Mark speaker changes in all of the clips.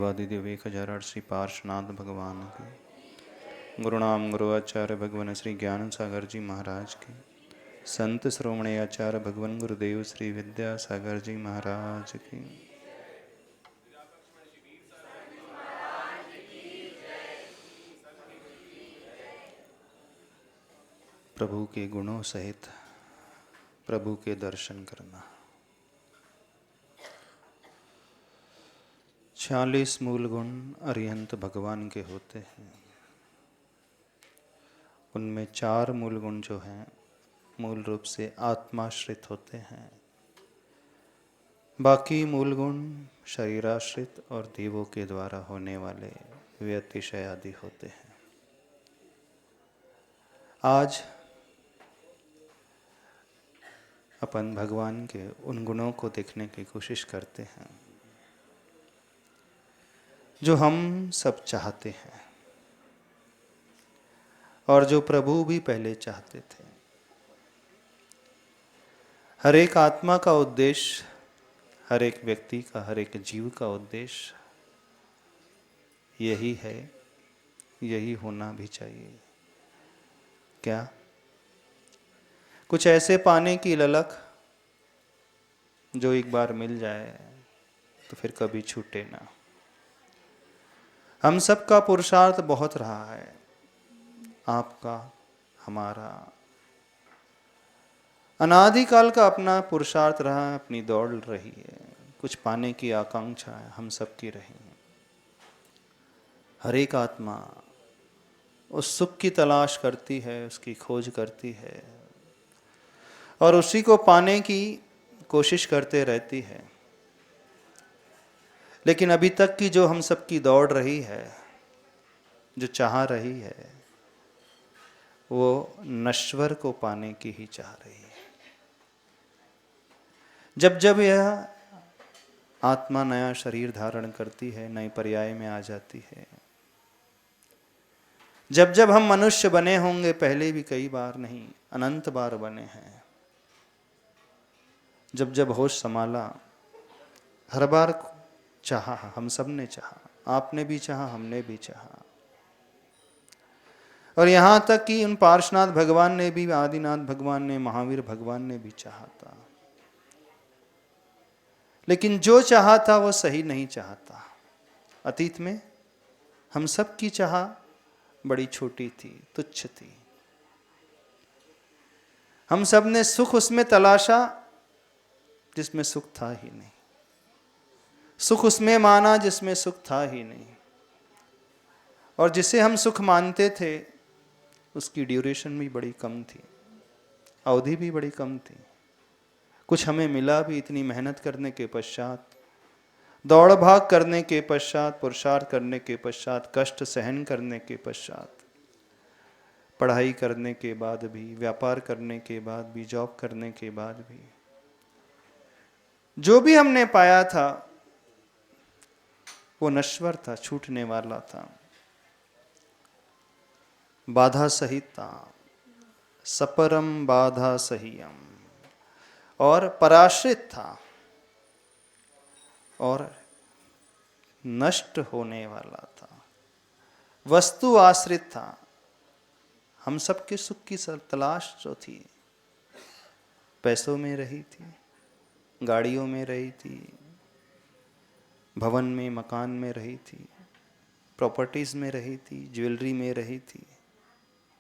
Speaker 1: देवादिदेव 1008 श्री पार्श्वनाथ भगवान की, गुरुनाम गुरुआचार्य भगवान श्री ज्ञान सागर जी महाराज की, संत श्रोमणी आचार्य भगवान गुरुदेव श्री विद्यासागर जी महाराज की। प्रभु के गुणों सहित प्रभु के दर्शन करना। 46 मूल गुण अरिहंत भगवान के होते हैं। उनमें 4 मूल गुण जो हैं मूल रूप से आत्माश्रित होते हैं। बाकी मूल गुण शरीराश्रित और देवों के द्वारा होने वाले वे अतिशय आदि होते हैं। आज अपन भगवान के उन गुणों को देखने की कोशिश करते हैं जो हम सब चाहते हैं और जो प्रभु भी पहले चाहते थे। हर एक आत्मा का उद्देश्य, हर एक व्यक्ति का, हर एक जीव का उद्देश्य यही है, यही होना भी चाहिए। क्या? कुछ ऐसे पाने की ललक जो एक बार मिल जाए तो फिर कभी छूटे ना। हम सबका पुरुषार्थ बहुत रहा है, आपका, हमारा, अनादिकाल का अपना पुरुषार्थ रहा है, अपनी दौड़ रही है, कुछ पाने की आकांक्षा है, हम सबकी रही है। हर एक आत्मा उस सुख की तलाश करती है, उसकी खोज करती है और उसी को पाने की कोशिश करते रहती है। लेकिन अभी तक की जो हम सबकी दौड़ रही है, जो चाह रही है, वो नश्वर को पाने की ही चाह रही है। जब जब यह आत्मा नया शरीर धारण करती है, नए पर्याय में आ जाती है, जब जब हम मनुष्य बने होंगे, पहले भी कई बार नहीं अनंत बार बने हैं, जब जब होश संभाला, हर बार चाहा, हम सब ने चाहा, आपने भी चाहा, हमने भी चाहा। और यहां तक कि उन पार्श्वनाथ भगवान ने भी, आदिनाथ भगवान ने, महावीर भगवान ने भी चाहा था। लेकिन जो चाहा था वो सही नहीं चाहता। अतीत में हम सब की चाह बड़ी छोटी थी, तुच्छ थी। हम सब ने सुख उसमें तलाशा जिसमें सुख था ही नहीं, सुख उसमें माना जिसमें सुख था ही नहीं, और जिसे हम सुख मानते थे उसकी ड्यूरेशन भी बड़ी कम थी, अवधि भी बड़ी कम थी। कुछ हमें मिला भी इतनी मेहनत करने के पश्चात, दौड़ भाग करने के पश्चात, पुरुषार्थ करने के पश्चात, कष्ट सहन करने के पश्चात, पढ़ाई करने के बाद भी, व्यापार करने के बाद भी, जॉब करने के बाद भी, जो भी हमने पाया था वो नश्वर था, छूटने वाला था, बाधा सहित था, सपरम बाधा सहियम, और पराश्रित था और नष्ट होने वाला था, वस्तु आश्रित था। हम सबके सुख की तलाश जो थी पैसों में रही थी, गाड़ियों में रही थी, भवन में, मकान में रही थी, प्रॉपर्टीज में रही थी, ज्वेलरी में रही थी,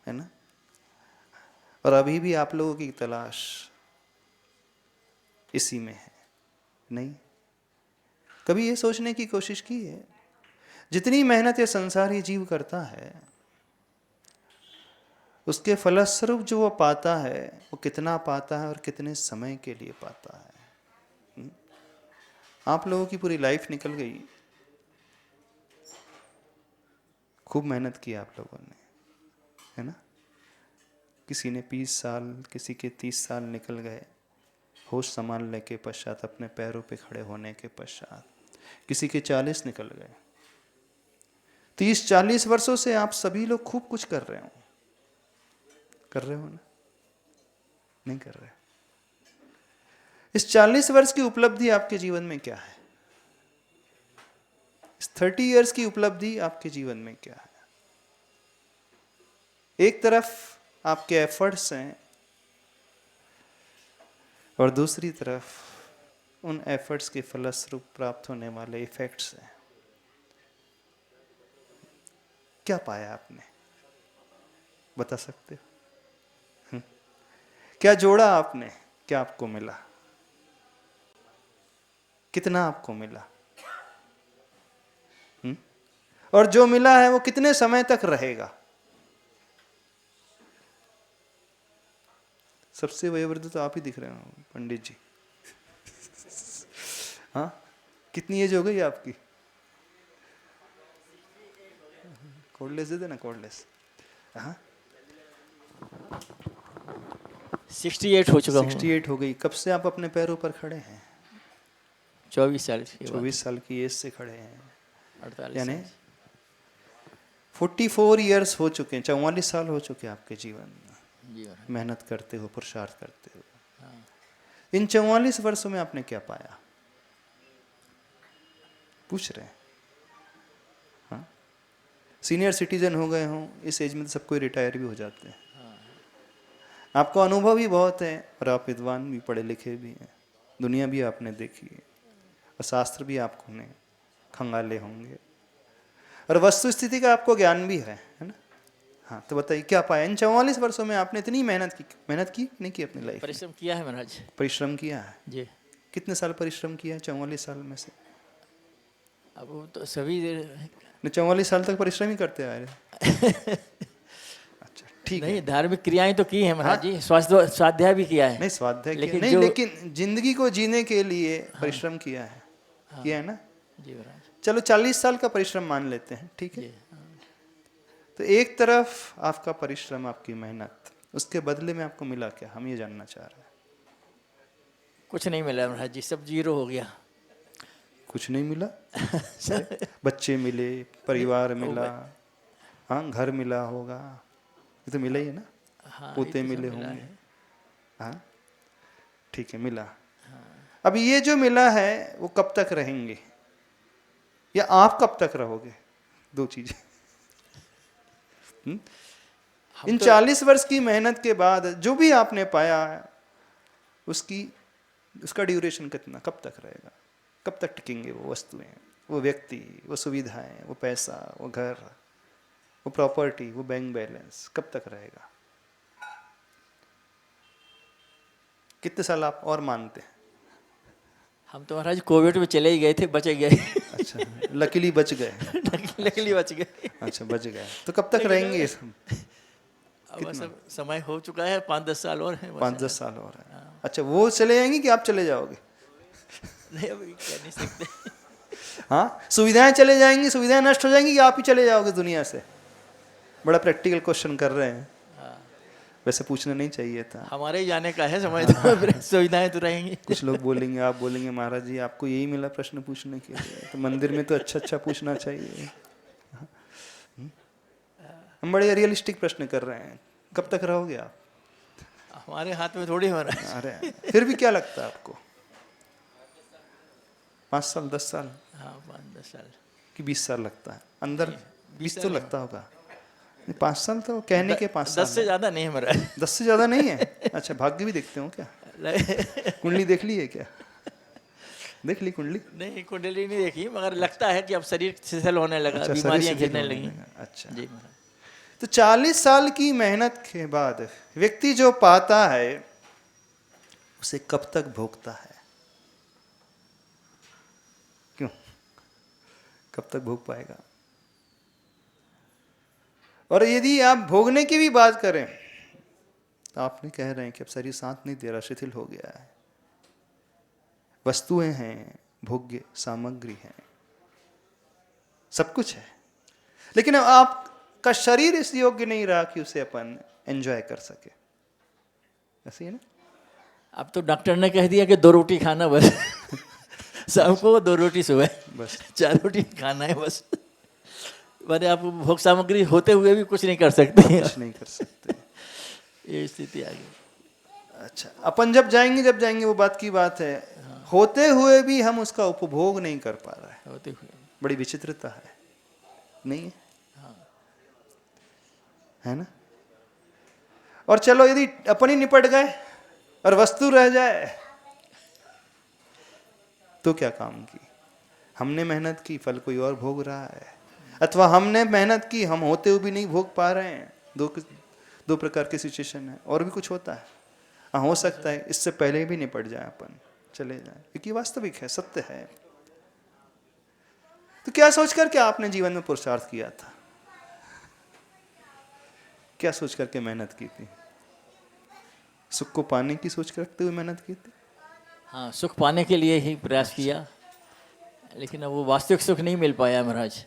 Speaker 1: है ना। और अभी भी आप लोगों की तलाश इसी में है। नहीं, कभी ये सोचने की कोशिश की है जितनी मेहनत ये संसारी जीव करता है उसके फलस्वरूप जो वो पाता है वो कितना पाता है और कितने समय के लिए पाता है। आप लोगों की पूरी लाइफ निकल गई, खूब मेहनत की आप लोगों ने, है ना। किसी ने 20 साल, किसी के 30 साल निकल गए होश संभालने के पश्चात, अपने पैरों पे खड़े होने के पश्चात, किसी के 40 निकल गए। 30-40 वर्षों से आप सभी लोग खूब कुछ कर रहे हो ना? नहीं कर रहे। इस 40 वर्ष की उपलब्धि आपके जीवन में क्या है? इस 30 इयर्स की उपलब्धि आपके जीवन में क्या है? एक तरफ आपके एफर्ट्स हैं और दूसरी तरफ उन एफर्ट्स के फलस्वरूप प्राप्त होने वाले इफेक्ट्स हैं। क्या पाया आपने, बता सकते हो? क्या जोड़ा आपने, क्या आपको मिला, कितना आपको मिला? और जो मिला है वो कितने समय तक रहेगा? सबसे वयोवृद्ध तो आप ही दिख रहे हो पंडित जी। हाँ, कितनी एज हो गई आपकी? कोडलेस दे देना, कोडलेस। हाँ,
Speaker 2: 68 हो चुका हूँ।
Speaker 1: 68 हो गई। कब से आप अपने पैरों पर खड़े हैं?
Speaker 2: 24 साल की
Speaker 1: 24 साल की एज से खड़े हैं,
Speaker 2: 48
Speaker 1: यानी
Speaker 2: साल
Speaker 1: 44 इयर्स हो चुके हैं, 44 साल हो चुके हैं आपके जीवन में
Speaker 2: जी।
Speaker 1: मेहनत करते हो, पुरुषार्थ करते हो।
Speaker 2: हाँ।
Speaker 1: इन 44 वर्षों में आपने क्या पाया? पूछ रहे हैं। हाँ, सीनियर सिटीजन हो गए हों, इस एज में तो सब कोई रिटायर भी हो जाते हैं। आपको अनुभव भी बहुत है और आप विद्वान भी, पढ़े लिखे भी हैं, दुनिया भी आपने देखी है और शास्त्र भी आपको ने खंगाले होंगे और वस्तु स्थिति का आपको ज्ञान भी है ना? हाँ, तो बताइए क्या पाया इन 44 वर्षों में? आपने इतनी मेहनत की नहीं की अपनी लाइफ में?
Speaker 2: परिश्रम किया है महाराज।
Speaker 1: परिश्रम किया है
Speaker 2: जी।
Speaker 1: कितने साल परिश्रम किया है 44 साल में से?
Speaker 2: अब वो तो सभी
Speaker 1: 44 साल तक परिश्रम ही करते आए रहे। अच्छा, ठीक है।
Speaker 2: नहीं, धार्मिक क्रियाएं तो की है महाराज जी, स्वाध्याय भी किया है।
Speaker 1: नहीं, स्वाध्याय किया
Speaker 2: लेकिन
Speaker 1: नहीं,
Speaker 2: जो-
Speaker 1: लेकिन जिंदगी को जीने के लिए परिश्रम किया है। किया है ना?
Speaker 2: जी महाराज।
Speaker 1: चलो 40 साल का परिश्रम मान लेते हैं, ठीक है।
Speaker 2: जी।
Speaker 1: तो एक तरफ आपका परिश्रम, आपकी मेहनत, उसके बदले में आपको मिला क्या? हम ये जानना चाह रहे हैं।
Speaker 2: कुछ नहीं मिला महाराज जी, सब जीरो हो गया।
Speaker 1: कुछ नहीं मिला? बच्चे मिले, परिवार मिला, हाँ, घर मिला होगा, ये तो मिला ही है ना?
Speaker 2: हाँ,
Speaker 1: पोते
Speaker 2: ये तो सब
Speaker 1: मिले
Speaker 2: मिला
Speaker 1: होंगे,
Speaker 2: है।
Speaker 1: हाँ, ठीक है, मिला। अब ये जो मिला है वो कब तक रहेंगे, या आप कब तक रहोगे? दो चीजें। इन 40 वर्ष की मेहनत के बाद जो भी आपने पाया उसका ड्यूरेशन कितना, कब तक रहेगा? कब तक टिकेंगे वो वस्तुएं, वो व्यक्ति, वो सुविधाएं, वो पैसा, वो घर, वो प्रॉपर्टी, वो बैंक बैलेंस कब तक रहेगा? कितने साल आप और मानते हैं?
Speaker 2: हम तो महाराज कोविड में चले ही गए थे, बचे गए।
Speaker 1: अच्छा, लकीली बच गए।
Speaker 2: लकीली बच गए।
Speaker 1: अच्छा, बच गए। तो कब तक रहेंगे ये सब?
Speaker 2: अब सब समय हो चुका है, 5-10 साल और हैं।
Speaker 1: 5-10 साल और है। अच्छा, वो चले जाएंगे कि आप चले जाओगे?
Speaker 2: नहीं, अभी कह नहीं सकते।
Speaker 1: हाँ, सुविधाएं चले जाएंगी, सुविधाएं नष्ट हो जाएंगी कि आप ही चले जाओगे दुनिया से? बड़ा प्रैक्टिकल क्वेश्चन कर रहे हैं। वैसे पूछना नहीं चाहिए था।
Speaker 2: हमारे ही जाने का है समय, तो सुविधाएं तो रहेंगी।
Speaker 1: कुछ लोग बोलेंगे, आप बोलेंगे महाराज जी आपको यही मिला प्रश्न पूछने के लिए, तो मंदिर में तो अच्छा पूछना चाहिए। हम बड़े रियलिस्टिक प्रश्न कर रहे हैं। कब तक रहोगे आप?
Speaker 2: हमारे हाथ में थोड़ी हो रहा है।
Speaker 1: अरे फिर भी क्या लगता है आपको? 5 साल, 10 साल?
Speaker 2: हाँ, 5-10 साल
Speaker 1: कि 20 साल लगता है अंदर? 20 तो
Speaker 2: साल
Speaker 1: लगता होगा। 5 साल तो कहने के 5 साल
Speaker 2: 10 से ज्यादा नहीं हमारा।
Speaker 1: 10 से ज्यादा नहीं है? अच्छा, भाग्य भी देखते हो क्या? कुंडली देख ली है क्या? देख ली कुंडली?
Speaker 2: नहीं, कुंडली नहीं देखी, मगर लगता है कि अब शरीर शिथिल होने लगा,
Speaker 1: अच्छा,
Speaker 2: बीमारियां
Speaker 1: शरीर
Speaker 2: घिरने
Speaker 1: शिथिल
Speaker 2: लगी।
Speaker 1: होने लगा। अच्छा,
Speaker 2: जी महाराज।
Speaker 1: तो 40 साल की मेहनत के बाद व्यक्ति जो पाता है उसे कब तक भोगता है? क्यों, कब तक भोग पाएगा? और यदि आप भोगने की भी बात करें तो आपने कह रहे हैं कि अब शरीर साथ नहीं दे रहा, शिथिल हो गया है, वस्तुएं हैं, भोग्य सामग्री है, सब कुछ है, लेकिन अब आपका शरीर इस योग्य नहीं रहा कि उसे अपन एंजॉय कर सके। ऐसे ही है ना?
Speaker 2: अब तो डॉक्टर ने कह दिया कि 2 रोटी खाना बस। शाम को 2 रोटी, सुबह
Speaker 1: बस
Speaker 2: 4 रोटी खाना है बस। मैंने आप भोग सामग्री होते हुए भी कुछ नहीं कर सकते।
Speaker 1: कुछ नहीं कर सकते।
Speaker 2: ये स्थिति आ गई।
Speaker 1: अच्छा, अपन जब जाएंगे वो बात की बात है, होते हुए भी हम उसका उपभोग नहीं कर पा रहे हैं।
Speaker 2: होते हुए
Speaker 1: बड़ी विचित्रता है, नहीं है? है ना? और चलो यदि अपन ही निपट गए और वस्तु रह जाए तो क्या काम की? हमने मेहनत की, फल कोई और भोग रहा है, अथवा हमने मेहनत की, हम होते हुए भी नहीं भोग पा रहे हैं। दो प्रकार की सिचुएशन है। और भी कुछ होता है? हाँ, हो सकता है इससे पहले भी निपट जाए, अपन चले जाए, क्योंकि वास्तविक है, सत्य है। तो क्या सोचकर के आपने जीवन में पुरुषार्थ किया था? क्या सोच करके मेहनत की थी? सुख को पाने की सोच रखते हुए मेहनत की थी?
Speaker 2: हाँ, सुख पाने के लिए ही प्रयास किया, लेकिन अब वो वास्तविक सुख नहीं मिल पाया महाराज।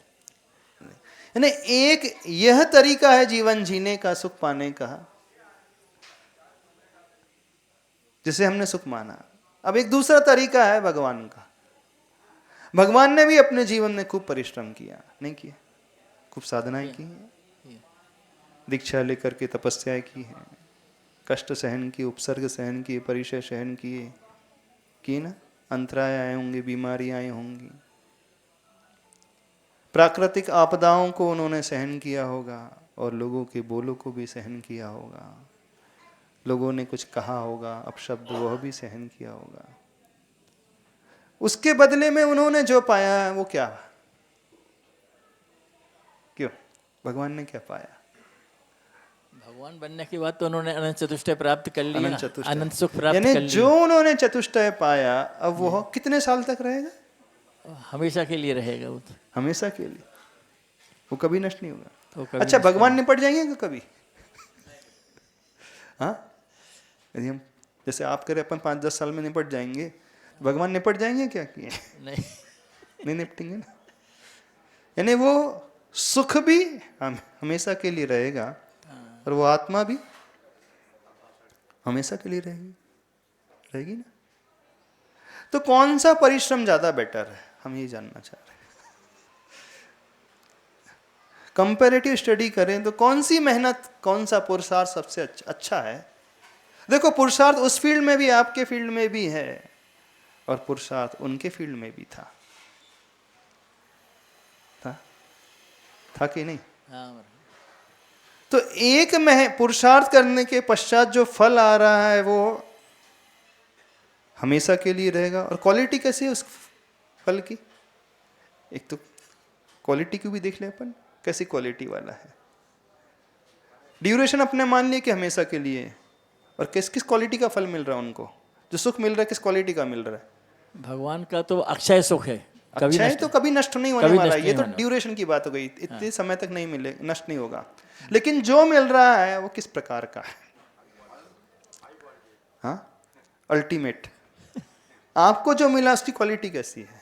Speaker 1: यानी एक यह तरीका है जीवन जीने का, सुख पाने का, जिसे हमने सुख माना। अब एक दूसरा तरीका है भगवान का। भगवान ने भी अपने जीवन में खूब परिश्रम किया, नहीं किया? खूब साधनाएं की हैं, दीक्षा लेकर के तपस्याएं की हैं, कष्ट सहन किए, उपसर्ग सहन किए, परिचय सहन किए, की ना? अंतराय आए होंगे, बीमारियां आई होंगी, प्राकृतिक आपदाओं को उन्होंने सहन किया होगा, और लोगों के बोलों को भी सहन किया होगा, लोगों ने कुछ कहा होगा अपशब्द, वह भी सहन किया होगा। उसके बदले में उन्होंने जो पाया है वो क्या? क्यों? भगवान ने क्या पाया?
Speaker 2: भगवान बनने के बाद तो उन्होंने अनंत चतुष्टय प्राप्त कर लिया,
Speaker 1: अनंत चतुष्टय,
Speaker 2: अनंत सुख प्राप्त
Speaker 1: यानी
Speaker 2: कर लिया।
Speaker 1: जो उन्होंने चतुष्टय पाया, अब वो कितने साल तक रहेगा?
Speaker 2: हमेशा के लिए रहेगा वो तो।
Speaker 1: हमेशा के लिए, वो कभी नष्ट नहीं होगा।
Speaker 2: वो कभी
Speaker 1: अच्छा,
Speaker 2: नष्ट
Speaker 1: भगवान
Speaker 2: नहीं।
Speaker 1: निपट जाएंगे कभी? हाँ, यदि हम जैसे आप करें अपन 5-10 साल में निपट जाएंगे, भगवान निपट जाएंगे क्या? किए
Speaker 2: नहीं,
Speaker 1: नहीं निपटेंगे ना। यानी वो सुख भी हमेशा के लिए रहेगा, और वो आत्मा भी हमेशा के लिए रहेगी, रहेगी ना। तो कौन सा परिश्रम ज्यादा बेटर है, हम ये जानना चाह रहे हैं। कंपैरेटिव स्टडी करें तो कौन सी मेहनत, कौन सा पुरुषार्थ सबसे अच्छा है? देखो, पुरुषार्थ उस फील्ड में भी, आपके फील्ड में भी है, और पुरुषार्थ उनके फील्ड में भी था कि नहीं?
Speaker 2: हाँ महाराज।
Speaker 1: तो एक में पुरुषार्थ करने के पश्चात जो फल आ रहा है वो हमेशा के लिए रहेगा। और क्वालिटी कैसी है उस फल की? एक तो क्वालिटी को भी देख ले अपन, कैसी क्वालिटी वाला है। ड्यूरेशन अपने मान लिए कि हमेशा के लिए है, और किस किस क्वालिटी का फल मिल रहा है उनको, जो सुख मिल रहा है किस क्वालिटी का मिल रहा है?
Speaker 2: भगवान का तो अक्षय सुख है, कभी
Speaker 1: अच्छा है,
Speaker 2: नष्ट
Speaker 1: तो कभी नष्ट नहीं होने
Speaker 2: कभी
Speaker 1: वाला।
Speaker 2: नष्ट
Speaker 1: ये
Speaker 2: नहीं
Speaker 1: तो
Speaker 2: होने।
Speaker 1: ड्यूरेशन की बात हो गई, इतने समय तक नहीं मिले, नष्ट नहीं होगा। लेकिन जो मिल रहा है वो किस प्रकार का है? हाँ, अल्टीमेट। आपको जो मिला उसकी क्वालिटी कैसी है?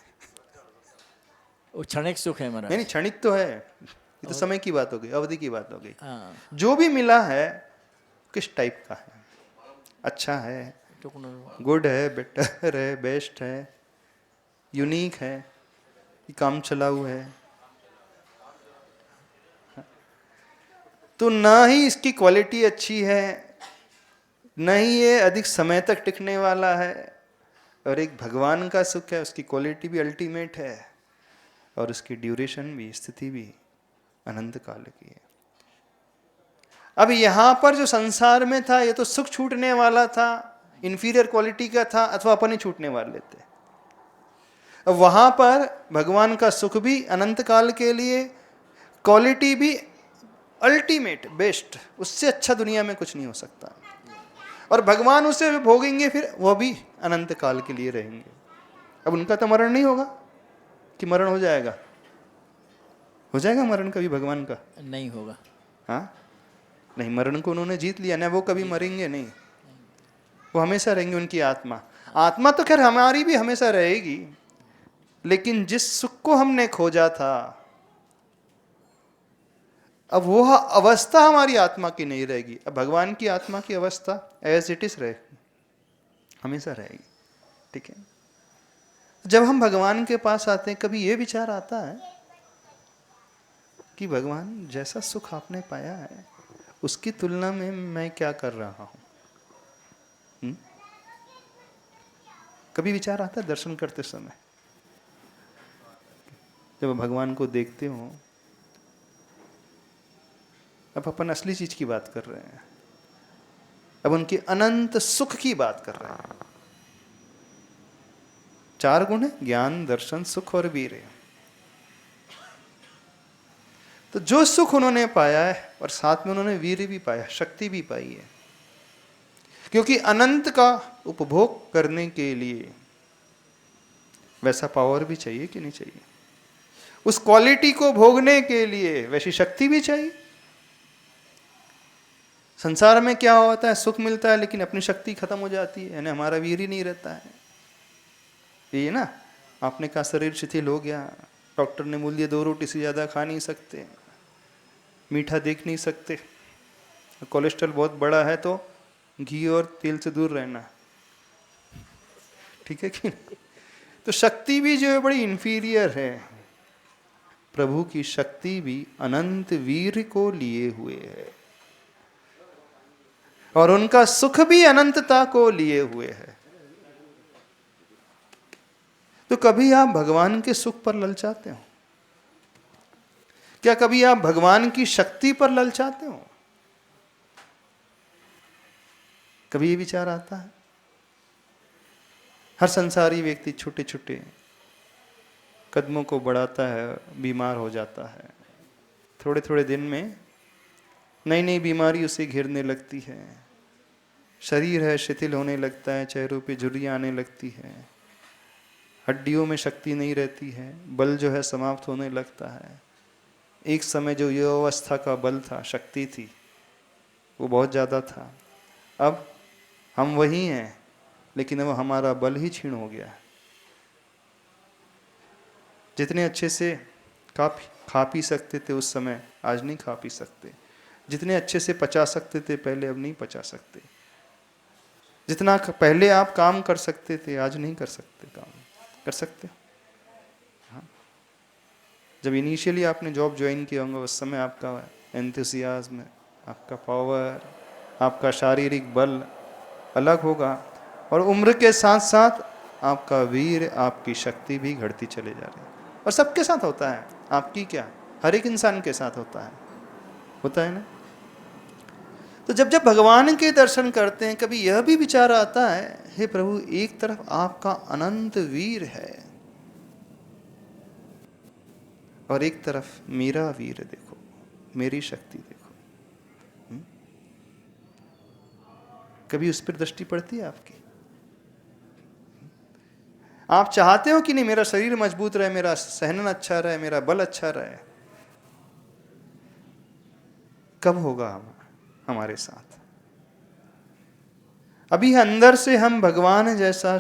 Speaker 2: वो क्षणिक सुख है महाराज।
Speaker 1: नहीं, क्षणिक तो है, ये तो समय की बात हो गई, अवधि की बात हो गई।
Speaker 2: हाँ,
Speaker 1: जो भी मिला है किस टाइप का है? अच्छा है, गुड है, बेटर है, बेस्ट है, यूनिक है, काम चलाऊ है? तो ना ही इसकी क्वालिटी अच्छी है, न ही ये अधिक समय तक टिकने वाला है। और एक भगवान का सुख है, उसकी क्वालिटी भी अल्टीमेट है, और उसकी ड्यूरेशन भी, स्थिति भी अनंत काल की है। अब यहां पर जो संसार में था, ये तो सुख छूटने वाला था, इंफीरियर क्वालिटी का था, अथवा अपन ही छूटने वाले थे। अब वहां पर भगवान का सुख भी अनंत काल के लिए, क्वालिटी भी अल्टीमेट, बेस्ट, उससे अच्छा दुनिया में कुछ नहीं हो सकता। और भगवान उसे भोगेंगे, फिर वह भी अनंत काल के लिए रहेंगे। अब उनका तो मरण नहीं होगा, कि मरण हो जाएगा? हो जाएगा मरण कभी भगवान का?
Speaker 2: नहीं होगा।
Speaker 1: हाँ, नहीं, मरण को उन्होंने जीत लिया ना, वो कभी मरेंगे नहीं, वो हमेशा रहेंगे। उनकी आत्मा, आत्मा तो खैर हमारी भी हमेशा रहेगी, लेकिन जिस सुख को हमने खोजा था, अब वो अवस्था हमारी आत्मा की नहीं रहेगी। अब भगवान की आत्मा की अवस्था एज इट इज रहेगी, हमेशा रहेगी। ठीक है? जब हम भगवान के पास आते हैं, कभी ये विचार आता है कि भगवान, जैसा सुख आपने पाया है उसकी तुलना में मैं क्या कर रहा हूं? कभी विचार आता है दर्शन करते समय? जब भगवान को देखते हो, अब अपन असली चीज की बात कर रहे हैं, अब उनके अनंत सुख की बात कर रहे हैं। 4 गुण है, ज्ञान, दर्शन, सुख और वीर्य। तो जो सुख उन्होंने पाया है और साथ में उन्होंने वीर्य भी पाया, शक्ति भी पाई है, क्योंकि अनंत का उपभोग करने के लिए वैसा पावर भी चाहिए कि नहीं चाहिए? उस क्वालिटी को भोगने के लिए वैसी शक्ति भी चाहिए। संसार में क्या होता है, सुख मिलता है लेकिन अपनी शक्ति खत्म हो जाती है, यानी हमारा वीर ही नहीं रहता है। ये ना, आपने कहा शरीर शिथिल हो गया, डॉक्टर ने बोल दिया 2 रोटी से ज़्यादा खा नहीं सकते, मीठा देख नहीं सकते, कोलेस्ट्रॉल बहुत बड़ा है तो घी और तेल से दूर रहना, ठीक है कि नहीं? तो शक्ति भी जो है बड़ी इंफीरियर है। प्रभु की शक्ति भी अनंत वीर को लिए हुए है और उनका सुख भी अनंतता को लिए हुए है। तो कभी आप भगवान के सुख पर ललचाते हो क्या? कभी आप भगवान की शक्ति पर ललचाते हो? कभी ये विचार आता है? हर संसारी व्यक्ति छोटे छोटे कदमों को बढ़ाता है, बीमार हो जाता है, थोड़े थोड़े दिन में नई नई बीमारी उसे घेरने लगती है, शरीर है शिथिल होने लगता है, चेहरों पे झुर्रियां आने लगती है, हड्डियों में शक्ति नहीं रहती है, बल जो है समाप्त होने लगता है। एक समय जो युवावस्था का बल था, शक्ति थी, वो बहुत ज़्यादा था। अब हम वही हैं लेकिन अब हमारा बल ही क्षीण हो गया है। जितने अच्छे से खा पी सकते थे उस समय, आज नहीं खा पी सकते। जितने अच्छे से पचा सकते थे पहले, अब नहीं पचा सकते। जितना पहले आप काम कर सकते थे, आज नहीं कर सकते। काम कर सकते? हाँ। जब इनिशियली आपने जॉब ज्वाइन किया होगा उस समय आपका एंथुसियाज्म, आपका पावर, आपका शारीरिक बल अलग होगा, और उम्र के साथ साथ आपका वीर, आपकी शक्ति भी घटती चले जा रही है। और सबके साथ होता है, आपकी क्या, हर एक इंसान के साथ होता है ना। तो जब जब भगवान के दर्शन करते हैं, कभी यह भी विचार आता है, हे प्रभु, एक तरफ आपका अनंत वीर है और एक तरफ मेरा वीर देखो, मेरी शक्ति देखो। कभी उस पर दृष्टि पड़ती है आपकी? आप चाहते हो कि नहीं मेरा शरीर मजबूत रहे, मेरा सहनन अच्छा रहे, मेरा बल अच्छा रहे? कब होगा हमारे साथ? अभी अंदर से हम भगवान जैसा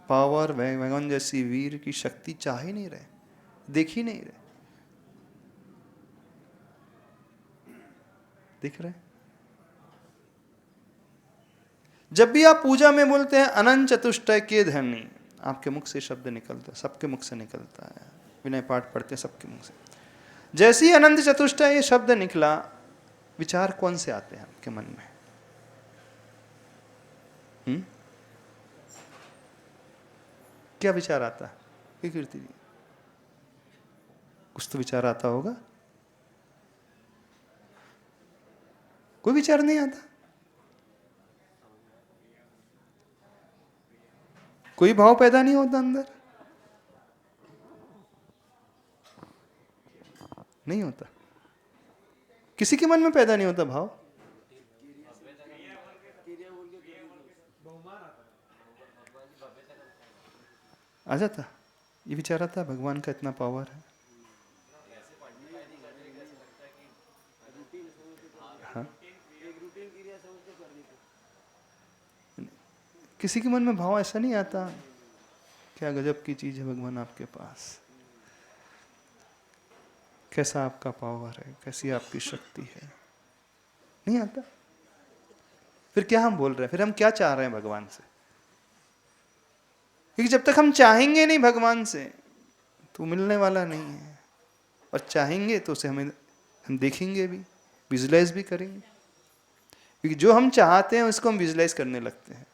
Speaker 1: पावर, भगवान जैसी वीर की शक्ति चाह ही नहीं रहे, देख ही नहीं रहे। दिख रहे? जब भी आप पूजा में बोलते हैं अनंत चतुष्टय के धनी, आपके मुख से शब्द निकलता है, सबके मुख से निकलता है, विनय पाठ पढ़ते हैं सबके मुख से। जैसे ही अनंत चतुष्टय ये शब्द निकला, विचार कौन से आते हैं आपके मन में? क्या विचार आता है कीर्ति जी? कुछ तो विचार आता होगा? कोई विचार नहीं आता? कोई भाव पैदा नहीं होता अंदर? नहीं होता? किसी के मन में पैदा नहीं होता भाव? आ जाता? ये विचार आता, भगवान का इतना पावर है। हाँ? किसी के मन में भाव ऐसा नहीं आता, क्या गजब की चीज है भगवान आपके पास, कैसा आपका पावर है, कैसी आपकी शक्ति है? नहीं आता? फिर क्या हम बोल रहे हैं? फिर हम क्या चाह रहे हैं भगवान से? क्योंकि जब तक हम चाहेंगे नहीं भगवान से, तो मिलने वाला नहीं है। और चाहेंगे तो उसे हम देखेंगे भी, विजुलाइज भी करेंगे। क्योंकि जो हम चाहते हैं उसको हम विजुलाइज करने लगते हैं,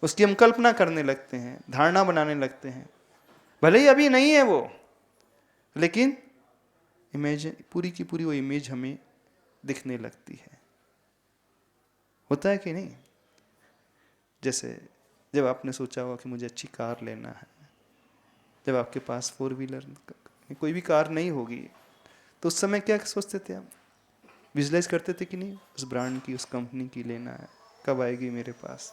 Speaker 1: उसकी हम कल्पना करने लगते हैं, धारणा बनाने लगते हैं। भले ही अभी नहीं है वो, लेकिन इमेज, पूरी की पूरी वो इमेज हमें दिखने लगती है। होता है कि नहीं? जैसे जब आपने सोचा हुआ कि मुझे अच्छी कार लेना है, जब आपके पास 4 व्हीलर कोई भी कार नहीं होगी, तो उस समय क्या सोचते थे आप? विजुलाइज करते थे कि नहीं, उस ब्रांड की, उस कंपनी की लेना है, कब आएगी मेरे पास।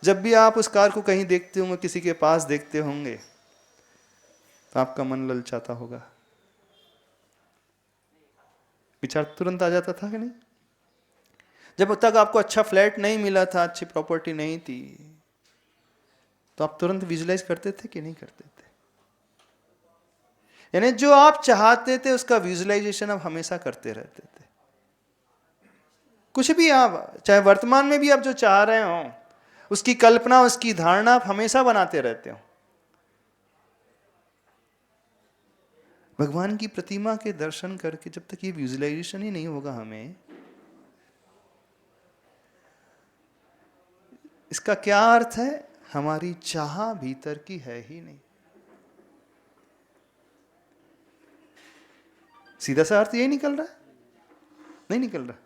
Speaker 1: जब भी आप उस कार को कहीं देखते होंगे, किसी के पास देखते होंगे, तो आपका मन ललचाता होगा, विचार तुरंत आ जाता था कि नहीं? जब तक आपको अच्छा फ्लैट नहीं मिला था, अच्छी प्रॉपर्टी नहीं थी, तो आप तुरंत विजुलाइज करते थे कि नहीं करते थे? यानी जो आप चाहते थे उसका विजुलाइजेशन आप हमेशा करते रहते थे। कुछ भी आप, चाहे वर्तमान में भी आप जो चाह रहे हो, उसकी कल्पना, उसकी धारणा आप हमेशा बनाते रहते हो। भगवान की प्रतिमा के दर्शन करके जब तक ये विजुलाइजेशन ही नहीं होगा हमें, इसका क्या अर्थ है? हमारी चाह भीतर की है ही नहीं। सीधा सा अर्थ यही निकल रहा है? नहीं निकल रहा।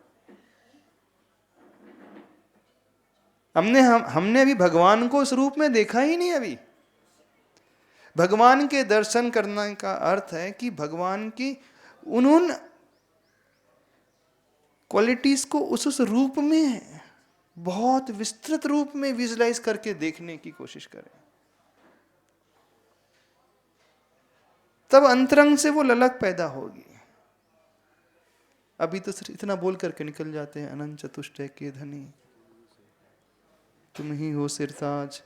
Speaker 1: हमने अभी भगवान को उस रूप में देखा ही नहीं। अभी भगवान के दर्शन करने का अर्थ है कि भगवान की उन क्वालिटीज को उस रूप में, बहुत विस्तृत रूप में विजुलाइज करके देखने की कोशिश करें। तब अंतरंग से वो ललक पैदा होगी। अभी तो सिर्फ इतना बोल करके निकल जाते हैं, अनंत चतुष्टय के धनी तुम ही हो सिरताज,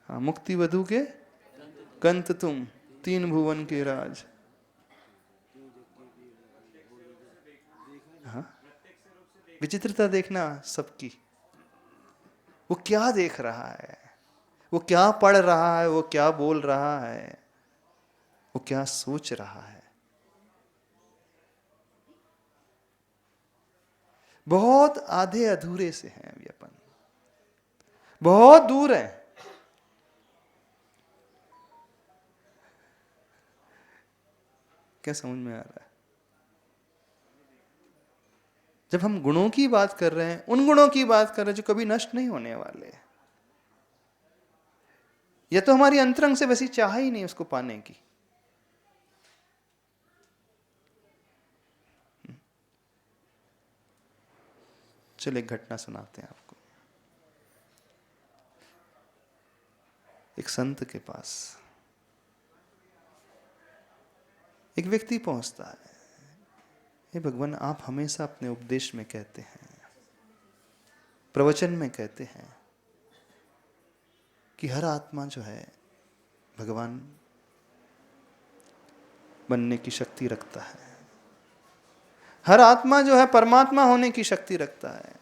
Speaker 1: हाँ मुक्ति वधु के कंत तुम, 3 भुवन के राज। हाँ, विचित्रता देखना सबकी। वो क्या देख रहा है, वो क्या पढ़ रहा है, वो क्या बोल रहा है, वो क्या सोच रहा है। बहुत आधे अधूरे से हैं अभी अपन, बहुत दूर है। क्या समझ में आ रहा है? जब हम गुणों की बात कर रहे हैं, उन गुणों की बात कर रहे हैं जो कभी नष्ट नहीं होने वाले, या तो हमारी अंतरंग से वैसी चाह ही नहीं उसको पाने की। चलो एक घटना सुनाते हैं आपको। एक संत के पास एक व्यक्ति पहुंचता है। हे भगवान, आप हमेशा अपने उपदेश में कहते हैं, प्रवचन में कहते हैं कि हर आत्मा जो है भगवान बनने की शक्ति रखता है, हर आत्मा जो है परमात्मा होने की शक्ति रखता है।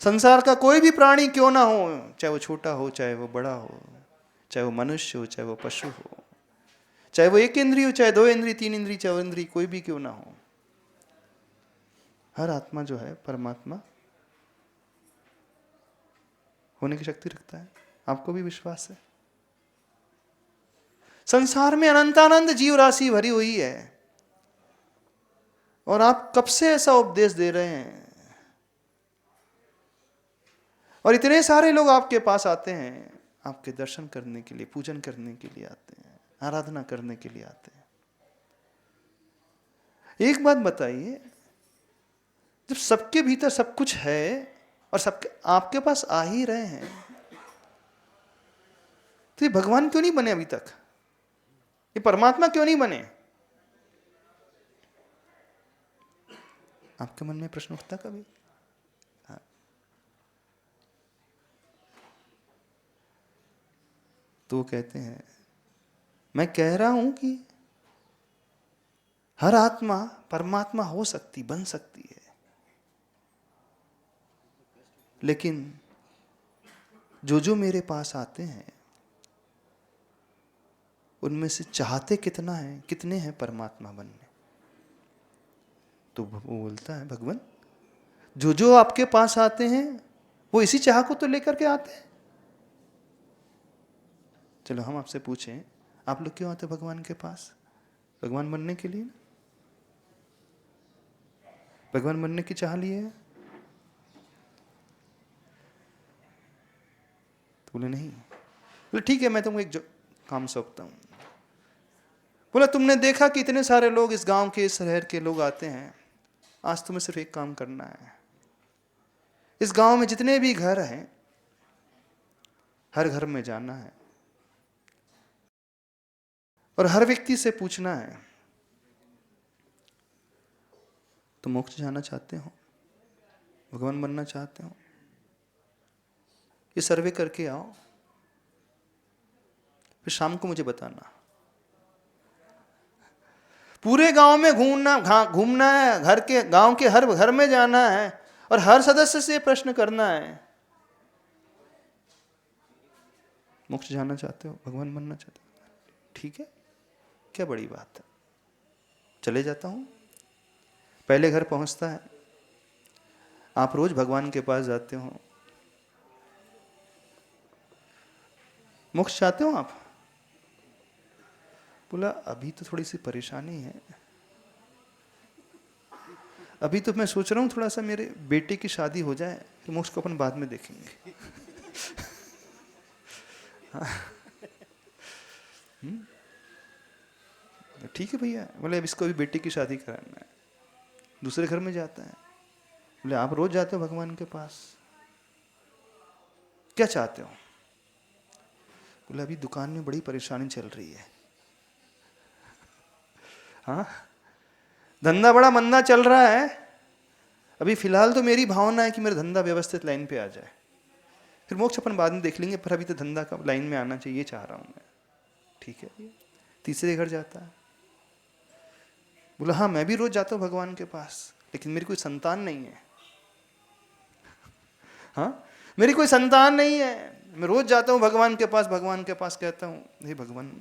Speaker 1: संसार का कोई भी प्राणी क्यों ना हो, चाहे वो छोटा हो, चाहे वो बड़ा हो, चाहे वो मनुष्य हो, चाहे वो पशु हो, चाहे वो 1 इंद्रिय हो, चाहे 2 इंद्रिय, 3 इंद्रिय, 4 इंद्रिय, कोई भी क्यों ना हो, हर आत्मा जो है परमात्मा होने की शक्ति रखता है। आपको भी विश्वास है? संसार में अनंतानंद जीव राशि भरी हुई है, और आप कब से ऐसा उपदेश दे रहे हैं, और इतने सारे लोग आपके पास आते हैं, आपके दर्शन करने के लिए, पूजन करने के लिए आते हैं, आराधना करने के लिए आते हैं। एक बात बताइए, जब सबके भीतर सब कुछ है और सबके आपके पास आ ही रहे हैं, तो ये भगवान क्यों नहीं बने अभी तक? ये परमात्मा क्यों नहीं बने? आपके मन में प्रश्न उठता कभी? हाँ। तो वो कहते हैं, मैं कह रहा हूं कि हर आत्मा परमात्मा हो सकती, बन सकती है, लेकिन जो जो मेरे पास आते हैं उनमें से चाहते कितना है, कितने हैं परमात्मा बनने? तो वो बोलता है, भगवान जो जो आपके पास आते हैं वो इसी चाह को तो लेकर के आते हैं। चलो हम आपसे पूछें, आप लोग क्यों आते हो भगवान के पास? भगवान बनने के लिए ना? भगवान बनने की चाह लिए है? तो बोले नहीं। बोले ठीक है, मैं तुमको एक काम सौंपता हूँ। बोला तुमने देखा कि इतने सारे लोग इस गांव के, इस शहर के लोग आते हैं, आज तुम्हें सिर्फ एक काम करना है। इस गांव में जितने भी घर हैं, हर घर में जाना है और हर व्यक्ति से पूछना है, तुम मोक्ष जाना चाहते हो? भगवान बनना चाहते हो? ये सर्वे करके आओ, फिर शाम को मुझे बताना। पूरे गांव में घूमना है, गांव के हर घर में जाना है और हर सदस्य से प्रश्न करना है, मोक्ष जाना चाहते हो? भगवान बनना चाहते हो? ठीक है, क्या बड़ी बात है। चले जाता हूं। पहले घर पहुंचता है। आप रोज भगवान के पास जाते हो, मोक्ष चाहते हो आप? बोला अभी तो थोड़ी सी परेशानी है, अभी तो मैं सोच रहा हूं थोड़ा सा मेरे बेटे की शादी हो जाए, फिर मोक्ष को अपन बाद में देखेंगे। ठीक है भैया। बोले अब इसको भी बेटे की शादी कराना है। दूसरे घर में जाता है। बोले आप रोज जाते हो भगवान के पास, क्या चाहते हो? बोले अभी दुकान में बड़ी परेशानी चल रही है। हाँ, धंधा बड़ा मंदा चल रहा है। अभी फिलहाल तो मेरी भावना है कि मेरा धंधा व्यवस्थित लाइन पे आ जाए, फिर मोक्ष अपन बाद में देख लेंगे, पर अभी तो धंधा का लाइन में आना चाहिए, ये चाह रहा हूं मैं। ठीक है। तीसरे घर जाता है। बोला हाँ मैं भी रोज जाता हूँ भगवान के पास, लेकिन मेरी कोई संतान नहीं है। हाँ, मेरी कोई संतान नहीं है। मैं रोज जाता हूँ भगवान के पास कहता हूँ हे भगवान,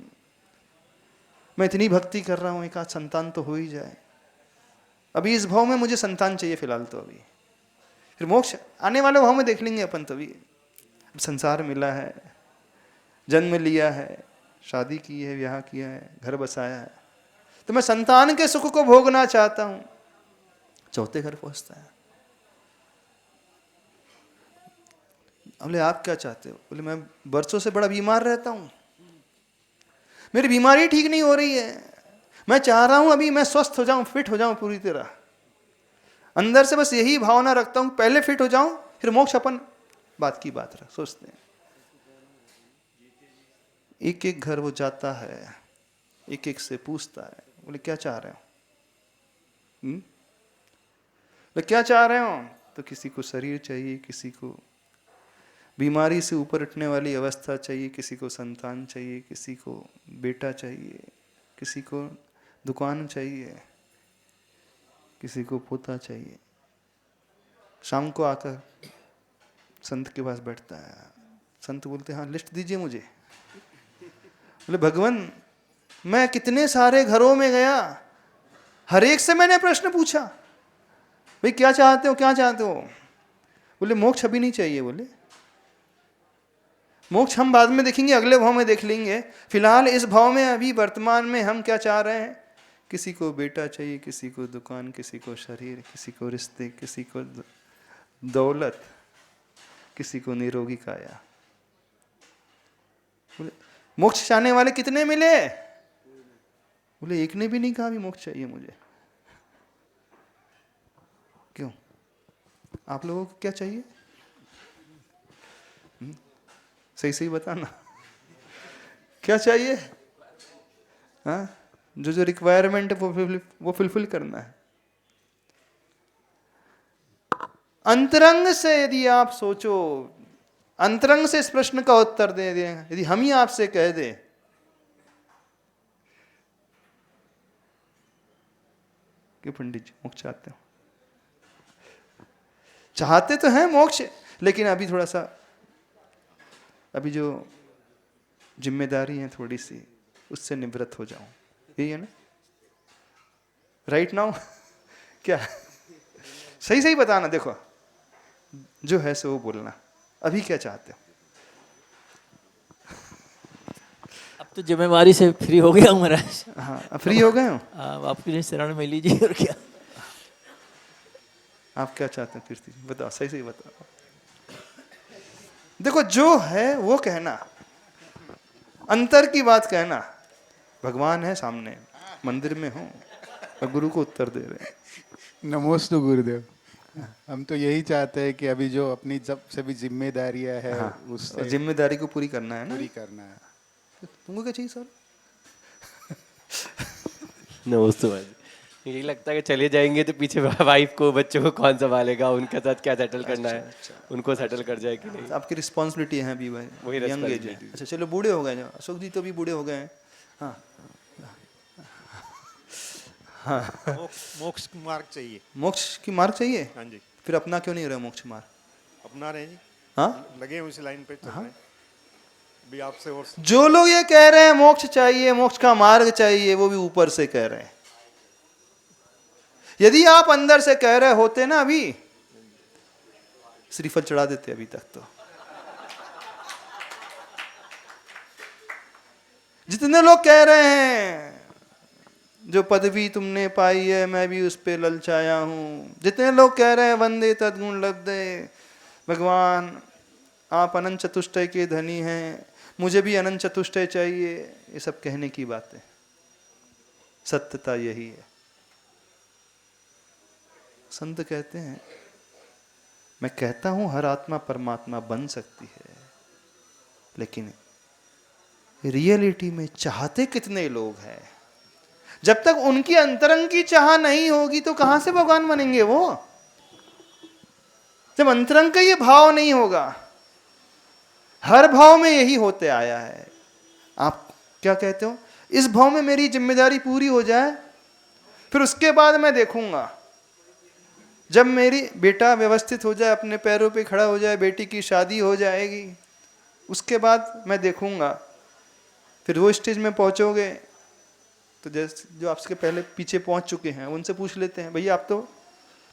Speaker 1: मैं इतनी भक्ति कर रहा हूँ, एक आध संतान तो हो ही जाए। अभी इस भाव में मुझे संतान चाहिए फिलहाल तो, अभी फिर मोक्ष आने वाले भाव में देख लेंगे अपन। तभी संसार मिला है, जन्म लिया है, शादी की है, ब्याह किया है, घर बसाया है, तो मैं संतान के सुख को भोगना चाहता हूं। चौथे घर पहुंचता है। बोले आप क्या चाहते हो? बोले मैं बरसों से बड़ा बीमार रहता हूं, मेरी बीमारी ठीक नहीं हो रही है, मैं चाह रहा हूं अभी मैं स्वस्थ हो जाऊं, फिट हो जाऊं पूरी तरह। अंदर से बस यही भावना रखता हूं, पहले फिट हो जाऊं, फिर मोक्ष अपन बात की बात रख सोचते हैं। एक एक घर वो जाता है, एक एक से पूछता है। बोले क्या चाह रहे हो? बोले क्या चाह रहे हो? तो किसी को शरीर चाहिए, किसी को बीमारी से ऊपर उठने वाली अवस्था चाहिए, किसी को संतान चाहिए, किसी को बेटा चाहिए, किसी को दुकान चाहिए, किसी को पोता चाहिए। शाम को आकर संत के पास बैठता है। संत बोलते हाँ लिस्ट दीजिए मुझे। बोले भगवान मैं कितने सारे घरों में गया, हर एक से मैंने प्रश्न पूछा, भाई क्या चाहते हो, क्या चाहते हो? बोले मोक्ष अभी नहीं चाहिए। बोले मोक्ष हम बाद में देखेंगे, अगले भाव में देख लेंगे, फिलहाल इस भाव में अभी वर्तमान में हम क्या चाह रहे हैं? किसी को बेटा चाहिए, किसी को दुकान, किसी को शरीर, किसी को रिश्ते, किसी को दौलत, किसी को निरोगी काया। बोले मोक्ष चाहने वाले कितने मिले? बोले एक ने भी नहीं कहा भी मोक्ष चाहिए मुझे। क्यों? आप लोगों को क्या चाहिए? सही सही बताना, क्या चाहिए? हाँ, जो जो रिक्वायरमेंट है वो फुलफिल करना है। अंतरंग से यदि आप सोचो, अंतरंग से इस प्रश्न का उत्तर दे दें, यदि हम ही आपसे कह दें कि पंडित जी मोक्ष चाहते हो, चाहते तो हैं मोक्ष, लेकिन अभी थोड़ा सा, अभी जो जिम्मेदारी है थोड़ी सी, उससे निवृत्त हो जाऊं, यही है ना? राइट नाउ क्या? सही सही बताना। देखो जो है सो वो बोलना। अभी क्या चाहते हो?
Speaker 2: तो जिम्मेवारी से फ्री हो गया हूँ महाराज।
Speaker 1: हाँ, फ्री हो गए हो?
Speaker 2: आप आपके लिए शरण में लीजिए और क्या।
Speaker 1: आप क्या चाहते हैं कीर्ति जी, बताओ, सही सही बताओ। देखो, जो है वो कहना, अंतर की बात कहना। भगवान है सामने, मंदिर में हो और गुरु को उत्तर दे रहे हैं।
Speaker 3: नमोस्तु गुरुदेव। हम तो यही चाहते हैं कि अभी जो अपनी जब से भी जिम्मेदारियां है
Speaker 1: हाँ,
Speaker 3: उससे
Speaker 1: और जिम्मेदारी को पूरी करना है ना।
Speaker 3: पूरी करना है।
Speaker 1: तुमको क्या चाहिए सर?
Speaker 4: नमस्ते भाई। यही लगता है कि चले जाएंगे तो पीछे वाइफ को बच्चों को कौन संभालेगा, उनके साथ क्या सेटल करना है, उनको सेटल कर जाए कि नहीं।
Speaker 1: आपकी रिस्पॉन्सिबिलिटी है अभी भाई,
Speaker 4: वही
Speaker 1: यंग एज है।
Speaker 4: responsibility।
Speaker 1: अच्छा चलो, बूढ़े हो गए जो, अशोक जी तो भी बूढ़े हो गए हैं। हाँ,
Speaker 5: मोक्ष मार्ग चाहिए।
Speaker 1: मोक्ष की मार्ग चाहिए?
Speaker 5: हाँ जी,
Speaker 1: फिर अपना क्यों नहीं रहे मोक्ष मार्ग?
Speaker 5: अपना रहे जी,
Speaker 1: हाँ,
Speaker 5: लगे हैं उसी लाइन पे चल रहे हैं अभी आपसे। और
Speaker 1: जो लोग ये कह रहे हैं मोक्ष चाहिए, मोक्ष का मार्ग चाहिए, वो भी ऊपर से कह रहे हैं। यदि आप अंदर से कह रहे होते ना, अभी श्रीफल चढ़ा देते अभी तक तो। जितने लोग कह रहे हैं जो पदवी तुमने पाई है मैं भी उस पे ललचाया हूं, जितने लोग कह रहे हैं वंदे तद्गुण लब्धे, भगवान आप अनंत चतुष्टय के धनी हैं, मुझे भी अनंत चतुष्टय चाहिए, ये सब कहने की बात है। सत्यता यही है। संत कहते हैं, मैं कहता हूं हर आत्मा परमात्मा बन सकती है, लेकिन रियलिटी में चाहते कितने लोग हैं? जब तक उनकी अंतरंग की चाह नहीं होगी तो कहां से भगवान बनेंगे वो? जब अंतरंग का ये भाव नहीं होगा, हर भाव में यही होते आया है। आप क्या कहते हो? इस भाव में मेरी जिम्मेदारी पूरी हो जाए, फिर उसके बाद मैं देखूंगा। जब मेरी बेटा व्यवस्थित हो जाए, अपने पैरों पे खड़ा हो जाए, बेटी की शादी हो जाएगी, उसके बाद मैं देखूंगा। फिर वो स्टेज में पहुंचोगे तो जैसे जो आपके पहले पीछे पहुंच चुके हैं उनसे पूछ लेते हैं, भैया आप तो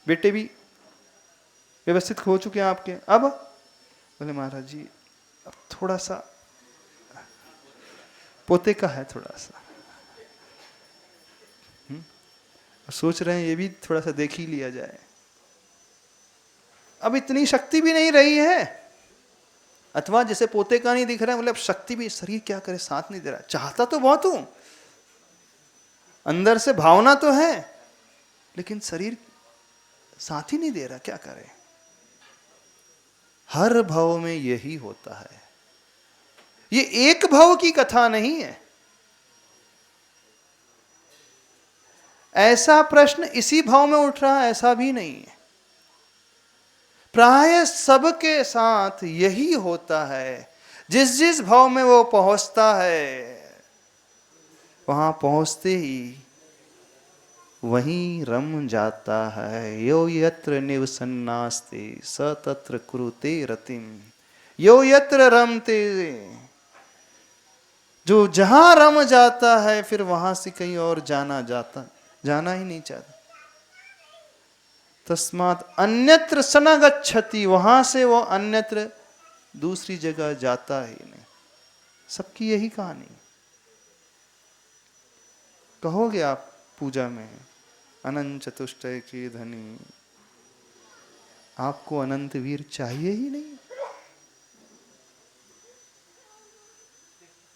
Speaker 1: बेटे भी व्यवस्थित हो चुके हैं आपके, अब? बोले महाराज जी अब थोड़ा सा पोते का है, थोड़ा सा सोच रहे हैं ये भी थोड़ा सा देख ही लिया जाए। अब इतनी शक्ति भी नहीं रही है, अथवा जैसे पोते का नहीं दिख रहा है, मतलब शक्ति भी, शरीर क्या करे, साथ नहीं दे रहा। चाहता तो बहुत हूं, अंदर से भावना तो है, लेकिन शरीर साथ ही नहीं दे रहा, क्या करे? हर भाव में यही होता है। ये एक भाव की कथा नहीं है। ऐसा प्रश्न इसी भाव में उठ रहा है ऐसा भी नहीं है। प्राय सबके साथ यही होता है। जिस जिस भाव में वो पहुंचता है, वहां पहुंचते ही वहीं रम जाता है। यो यत्र निवसन्नास्ते स तत्र कुरुते रतिम, यो यत्र रमते, जो जहां रम जाता है फिर वहां से कहीं और जाना ही नहीं चाहता। तस्मात् अन्यत्र स न गच्छति, वहां से वो अन्यत्र दूसरी जगह जाता ही नहीं। सबकी यही कहानी। कहोगे आप पूजा में अनंत चतुष्टय के धनी, आपको अनंत वीर चाहिए ही नहीं?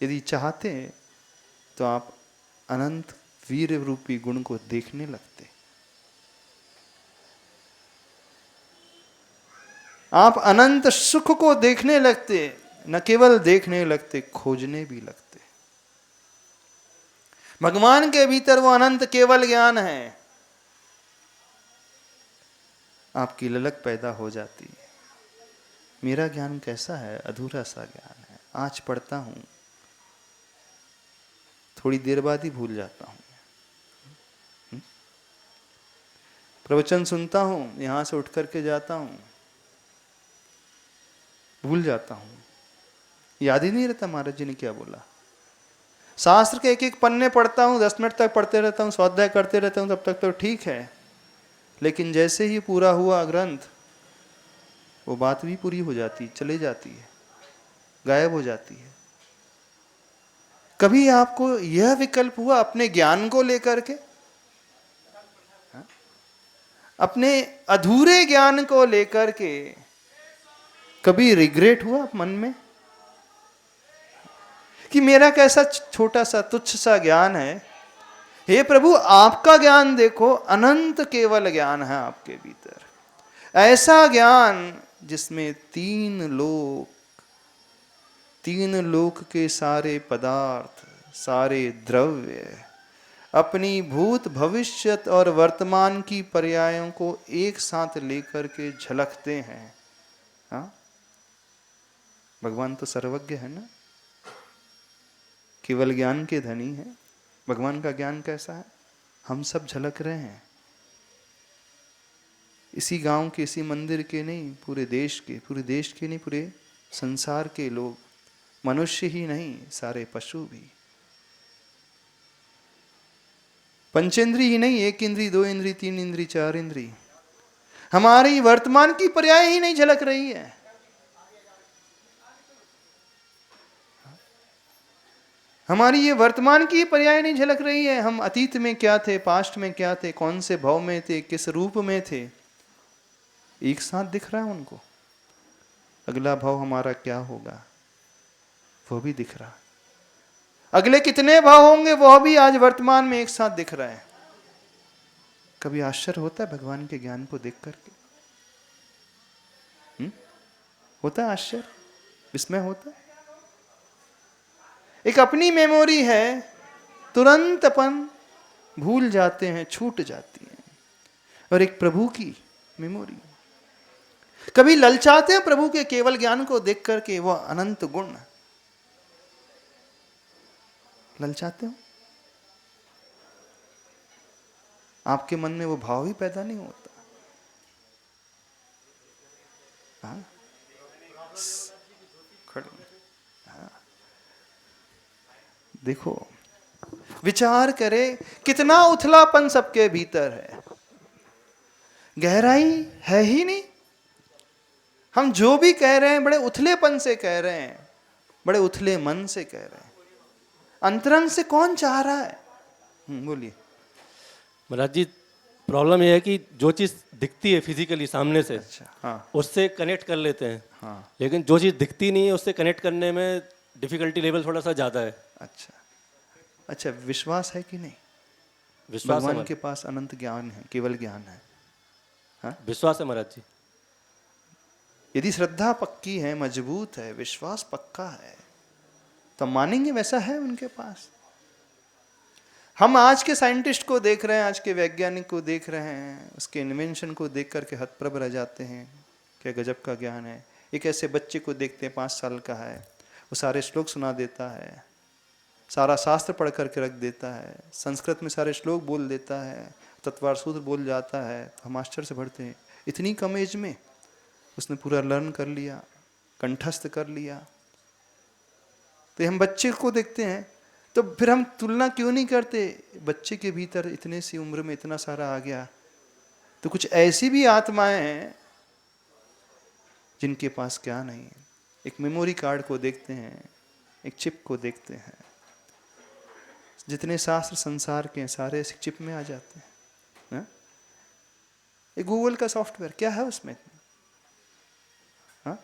Speaker 1: यदि चाहते तो आप अनंत वीर रूपी गुण को देखने लगते। आप अनंत सुख को देखने लगते, न केवल देखने लगते, खोजने भी लगते। भगवान के भीतर वो अनंत केवल ज्ञान है। आपकी ललक पैदा हो जाती है, मेरा ज्ञान कैसा है? अधूरा सा ज्ञान है। आज पढ़ता हूं, थोड़ी देर बाद ही भूल जाता हूं। प्रवचन सुनता हूं, यहां से उठ करके जाता हूं, भूल जाता हूं, याद ही नहीं रहता महाराज जी ने क्या बोला। शास्त्र के एक एक पन्ने पढ़ता हूं, 10 मिनट तक पढ़ते रहता हूं, स्वाध्याय करते रहता हूं, तब तक तो ठीक है। लेकिन जैसे ही पूरा हुआ ग्रंथ, वो बात भी पूरी हो जाती, चले जाती है, गायब हो जाती है। कभी आपको यह विकल्प हुआ अपने ज्ञान को लेकर के, अपने अधूरे ज्ञान को लेकर के कभी रिग्रेट हुआ मन में कि मेरा कैसा छोटा सा तुच्छ सा ज्ञान है? हे प्रभु, आपका ज्ञान देखो, अनंत केवल ज्ञान है आपके भीतर, ऐसा ज्ञान जिसमें तीन लोक के सारे पदार्थ, सारे द्रव्य अपनी भूत भविष्यत और वर्तमान की पर्यायों को एक साथ लेकर के झलकते हैं। हाँ, भगवान तो सर्वज्ञ है ना, केवल ज्ञान के धनी है। भगवान का ज्ञान कैसा है? हम सब झलक रहे हैं, इसी गांव के, इसी मंदिर के नहीं, पूरे देश के नहीं, पूरे संसार के लोग, मनुष्य ही नहीं, सारे पशु भी, पंचेंद्री ही नहीं, एक इंद्री, दो इंद्री, तीन इंद्री, चार इंद्री, हमारी वर्तमान की पर्याय ही नहीं झलक रही है। हमारी ये वर्तमान की पर्याय नहीं झलक रही है। हम अतीत में क्या थे, पास्ट में क्या थे, कौन से भाव में थे, किस रूप में थे, एक साथ दिख रहा है उनको। अगला भाव हमारा क्या होगा वो भी दिख रहा है, अगले कितने भाव होंगे वह भी आज वर्तमान में एक साथ दिख रहा है। कभी आश्चर्य होता है भगवान के ज्ञान को देख करके? होता है आश्चर्य, विस्मय होता है। एक अपनी मेमोरी है, तुरंत अपन भूल जाते हैं, छूट जाती है, और एक प्रभु की मेमोरी। कभी ललचाते हैं प्रभु के केवल ज्ञान को देख करके, वह अनंत गुण ललचाते हो? आपके मन में वो भाव ही पैदा नहीं होता। हाँ? हाँ। देखो, विचार करे कितना उथलापन सबके भीतर है, गहराई है ही नहीं। हम जो भी कह रहे हैं बड़े उथलेपन से कह रहे हैं, बड़े उथले मन से कह रहे हैं। अंतरंग से कौन चाह रहा है? बोलिए
Speaker 6: महाराज जी। प्रॉब्लम यह है कि जो चीज़ दिखती है फिजिकली सामने से,
Speaker 1: अच्छा, हाँ,
Speaker 6: उससे कनेक्ट कर लेते हैं,
Speaker 1: हाँ,
Speaker 6: लेकिन जो चीज़ दिखती नहीं है उससे कनेक्ट करने में डिफिकल्टी लेवल थोड़ा सा ज़्यादा है।
Speaker 1: अच्छा, अच्छा, विश्वास है कि नहीं?
Speaker 6: विश्वास है
Speaker 1: भगवान के
Speaker 6: महाराज।
Speaker 1: पास अनंत ज्ञान है, केवल ज्ञान है। हाँ?
Speaker 6: विश्वास है महाराज जी।
Speaker 1: यदि श्रद्धा पक्की है, मजबूत है, विश्वास पक्का है, तो मानेंगे वैसा है उनके पास। हम आज के साइंटिस्ट को देख रहे हैं, आज के वैज्ञानिक को देख रहे हैं, उसके इन्वेंशन को देख करके हतप्रभ रह जाते हैं, क्या गजब का ज्ञान है। एक ऐसे बच्चे को देखते हैं, 5 साल का है, वो सारे श्लोक सुना देता है, सारा शास्त्र पढ़ करके रख देता है, संस्कृत में सारे श्लोक बोल देता है, तत्वार सूत्र बोल जाता है। तो हम आश्चर्य से भरते हैं, इतनी कम एज में उसने पूरा लर्न कर लिया, कंठस्थ कर लिया। तो हम बच्चे को देखते हैं, तो फिर हम तुलना क्यों नहीं करते? बच्चे के भीतर इतने सी उम्र में इतना सारा आ गया, तो कुछ ऐसी भी आत्माएं हैं जिनके पास क्या नहीं है। एक मेमोरी कार्ड को देखते हैं, एक चिप को देखते हैं, जितने शास्त्र संसार के हैं सारे इस चिप में आ जाते हैं। एक गूगल का सॉफ्टवेयर क्या है उसमें? हाँ?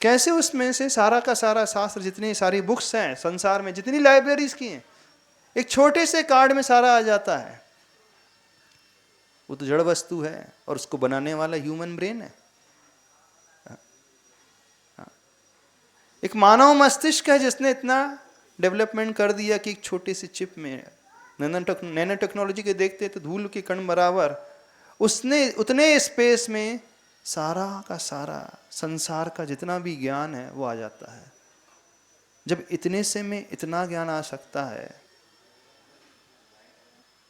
Speaker 1: कैसे उसमें से सारा का सारा शास्त्र, जितनी सारी बुक्स हैं संसार में, जितनी लाइब्रेरीज की हैं, एक छोटे से कार्ड में सारा आ जाता है। वो तो जड़ वस्तु है और उसको बनाने वाला ह्यूमन ब्रेन है। एक मानव मस्तिष्क है जिसने इतना डेवलपमेंट कर दिया कि एक छोटी सी चिप में, नैनो टेक्नोलॉजी के देखते तो धूल के कण बराबर, उसने उतने स्पेस में सारा का सारा संसार का जितना भी ज्ञान है वो आ जाता है। जब इतने से में इतना ज्ञान आ सकता है,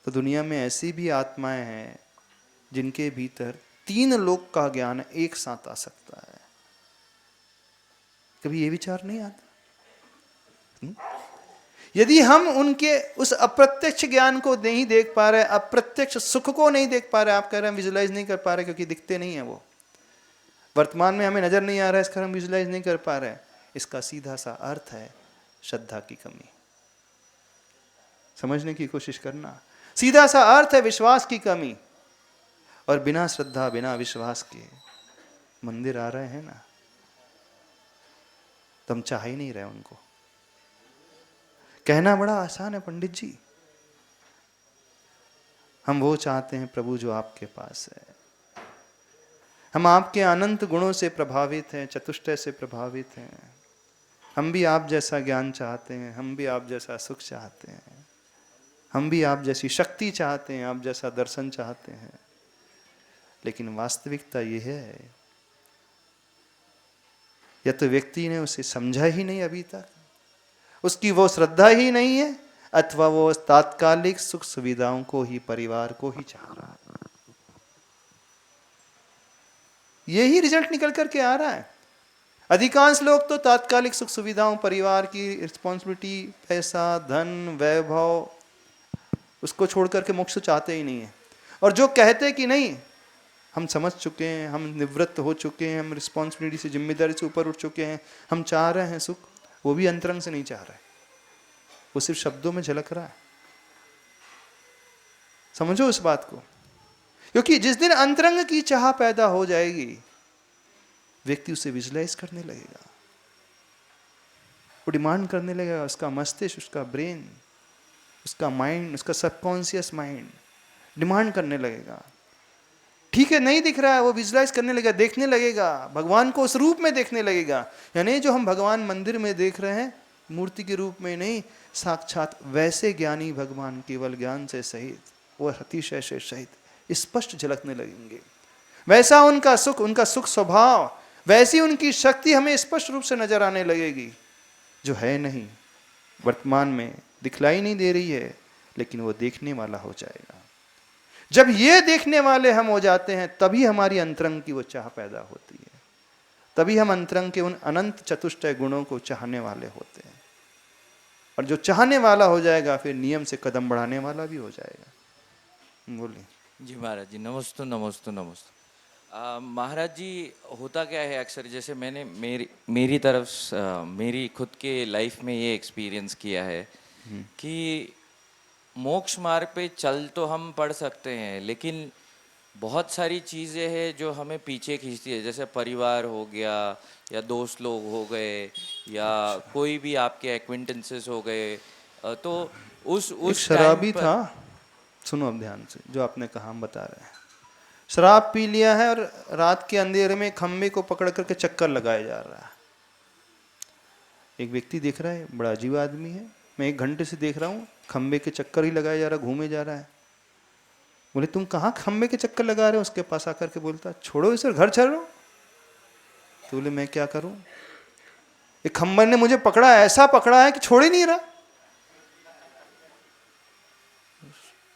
Speaker 1: तो दुनिया में ऐसी भी आत्माएं हैं जिनके भीतर 3 लोक का ज्ञान एक साथ आ सकता है। कभी ये विचार नहीं आता? यदि हम उनके उस अप्रत्यक्ष ज्ञान को नहीं देख पा रहे, अप्रत्यक्ष सुख को नहीं देख पा रहे, आप कह रहे हैं विजुलाइज नहीं कर पा रहे क्योंकि दिखते नहीं है, वो वर्तमान में हमें नजर नहीं आ रहा है, इसका हम विजुलाइज नहीं कर पा रहे, इसका सीधा सा अर्थ है श्रद्धा की कमी। समझने की कोशिश करना। सीधा सा अर्थ है विश्वास की कमी। और बिना श्रद्धा बिना विश्वास के मंदिर आ रहे हैं ना, तो हम चाह ही नहीं रहे उनको। कहना बड़ा आसान है पंडित जी, हम वो चाहते हैं प्रभु जो आपके पास है। हम आपके अनंत गुणों से प्रभावित हैं, चतुष्टय से प्रभावित हैं। हम भी आप जैसा ज्ञान चाहते हैं, हम भी आप जैसा सुख चाहते हैं, हम भी आप जैसी शक्ति चाहते हैं, आप जैसा दर्शन चाहते हैं। लेकिन वास्तविकता ये है, या तो व्यक्ति ने उसे समझा ही नहीं अभी तक, उसकी वो श्रद्धा ही नहीं है, अथवा वो तात्कालिक सुख सुविधाओं को ही, परिवार को ही चाह रहा है। यही रिजल्ट निकल करके आ रहा है। अधिकांश लोग तो तात्कालिक सुख सुविधाओं, परिवार की रिस्पॉन्सिबिलिटी, पैसा, धन, वैभव, उसको छोड़ करके मोक्ष चाहते ही नहीं है। और जो कहते कि नहीं हम समझ चुके हैं, हम निवृत्त हो चुके हैं, हम रिस्पॉन्सिबिलिटी से, जिम्मेदारी से ऊपर उठ चुके हैं, हम चाह रहे हैं सुख, वो भी अंतरंग से नहीं चाह रहे, वो सिर्फ शब्दों में झलक रहा है। समझो इस बात को, क्योंकि जिस दिन अंतरंग की चाह पैदा हो जाएगी, व्यक्ति उसे विजुलाइज करने लगेगा, वो डिमांड करने लगेगा। उसका मस्तिष्क, उसका ब्रेन, उसका माइंड, उसका सबकॉन्शियस माइंड डिमांड करने लगेगा। ठीक है, नहीं दिख रहा है, वो विजुलाइज करने लगेगा, देखने लगेगा, भगवान को उस रूप में देखने लगेगा। यानी जो हम भगवान मंदिर में देख रहे हैं, मूर्ति के रूप में नहीं, साक्षात वैसे ज्ञानी भगवान केवल ज्ञान से सहित, वो अतिशय से सहित स्पष्ट झलकने लगेंगे। वैसा उनका सुख स्वभाव, वैसी उनकी शक्ति हमें स्पष्ट रूप से नजर आने लगेगी, जो है नहीं, वर्तमान में दिखलाई नहीं दे रही है, लेकिन वो देखने वाला हो जाएगा। जब ये देखने वाले हम हो जाते हैं, तभी हमारी अंतरंग की वो चाह पैदा होती है, तभी हम अंतरंग के उन अनंत चतुष्टय गुणों को चाहने वाले होते हैं। और जो चाहने वाला हो जाएगा, फिर नियम से कदम बढ़ाने वाला भी हो जाएगा। बोलिए
Speaker 2: जी महाराज जी, नमस्ते नमस्ते नमस्ते। महाराज जी, होता क्या है अक्सर, जैसे मैंने मेरी तरफ मेरी खुद के लाइफ में ये एक्सपीरियंस किया है कि मोक्ष मार्ग पे चल तो हम पढ़ सकते हैं, लेकिन बहुत सारी चीज़ें हैं जो हमें पीछे खींचती है, जैसे परिवार हो गया, या दोस्त लोग हो गए, या कोई भी आपके एक्विंटेंसेस हो गए। तो उस
Speaker 1: शराबी
Speaker 2: time पर-
Speaker 1: था, सुनो अब ध्यान से, जो आपने कहा हम बता रहे हैं। शराब पी लिया है और रात के अंधेरे में खंबे को पकड़ करके चक्कर लगाया जा रहा है। एक व्यक्ति देख रहा है, बड़ा अजीब आदमी है, मैं 1 घंटे से देख रहा हूँ, खंबे के चक्कर ही लगाया जा रहा, घूमे जा रहा है। बोले तुम कहाँ खंबे के चक्कर लगा रहे हो? उसके पास आकर के बोलता, छोड़ो इसे, घर चलो। तो बोले मैं क्या करूं, एक खंबे ने मुझे पकड़ा, ऐसा पकड़ा है कि छोड़ ही नहीं रहा।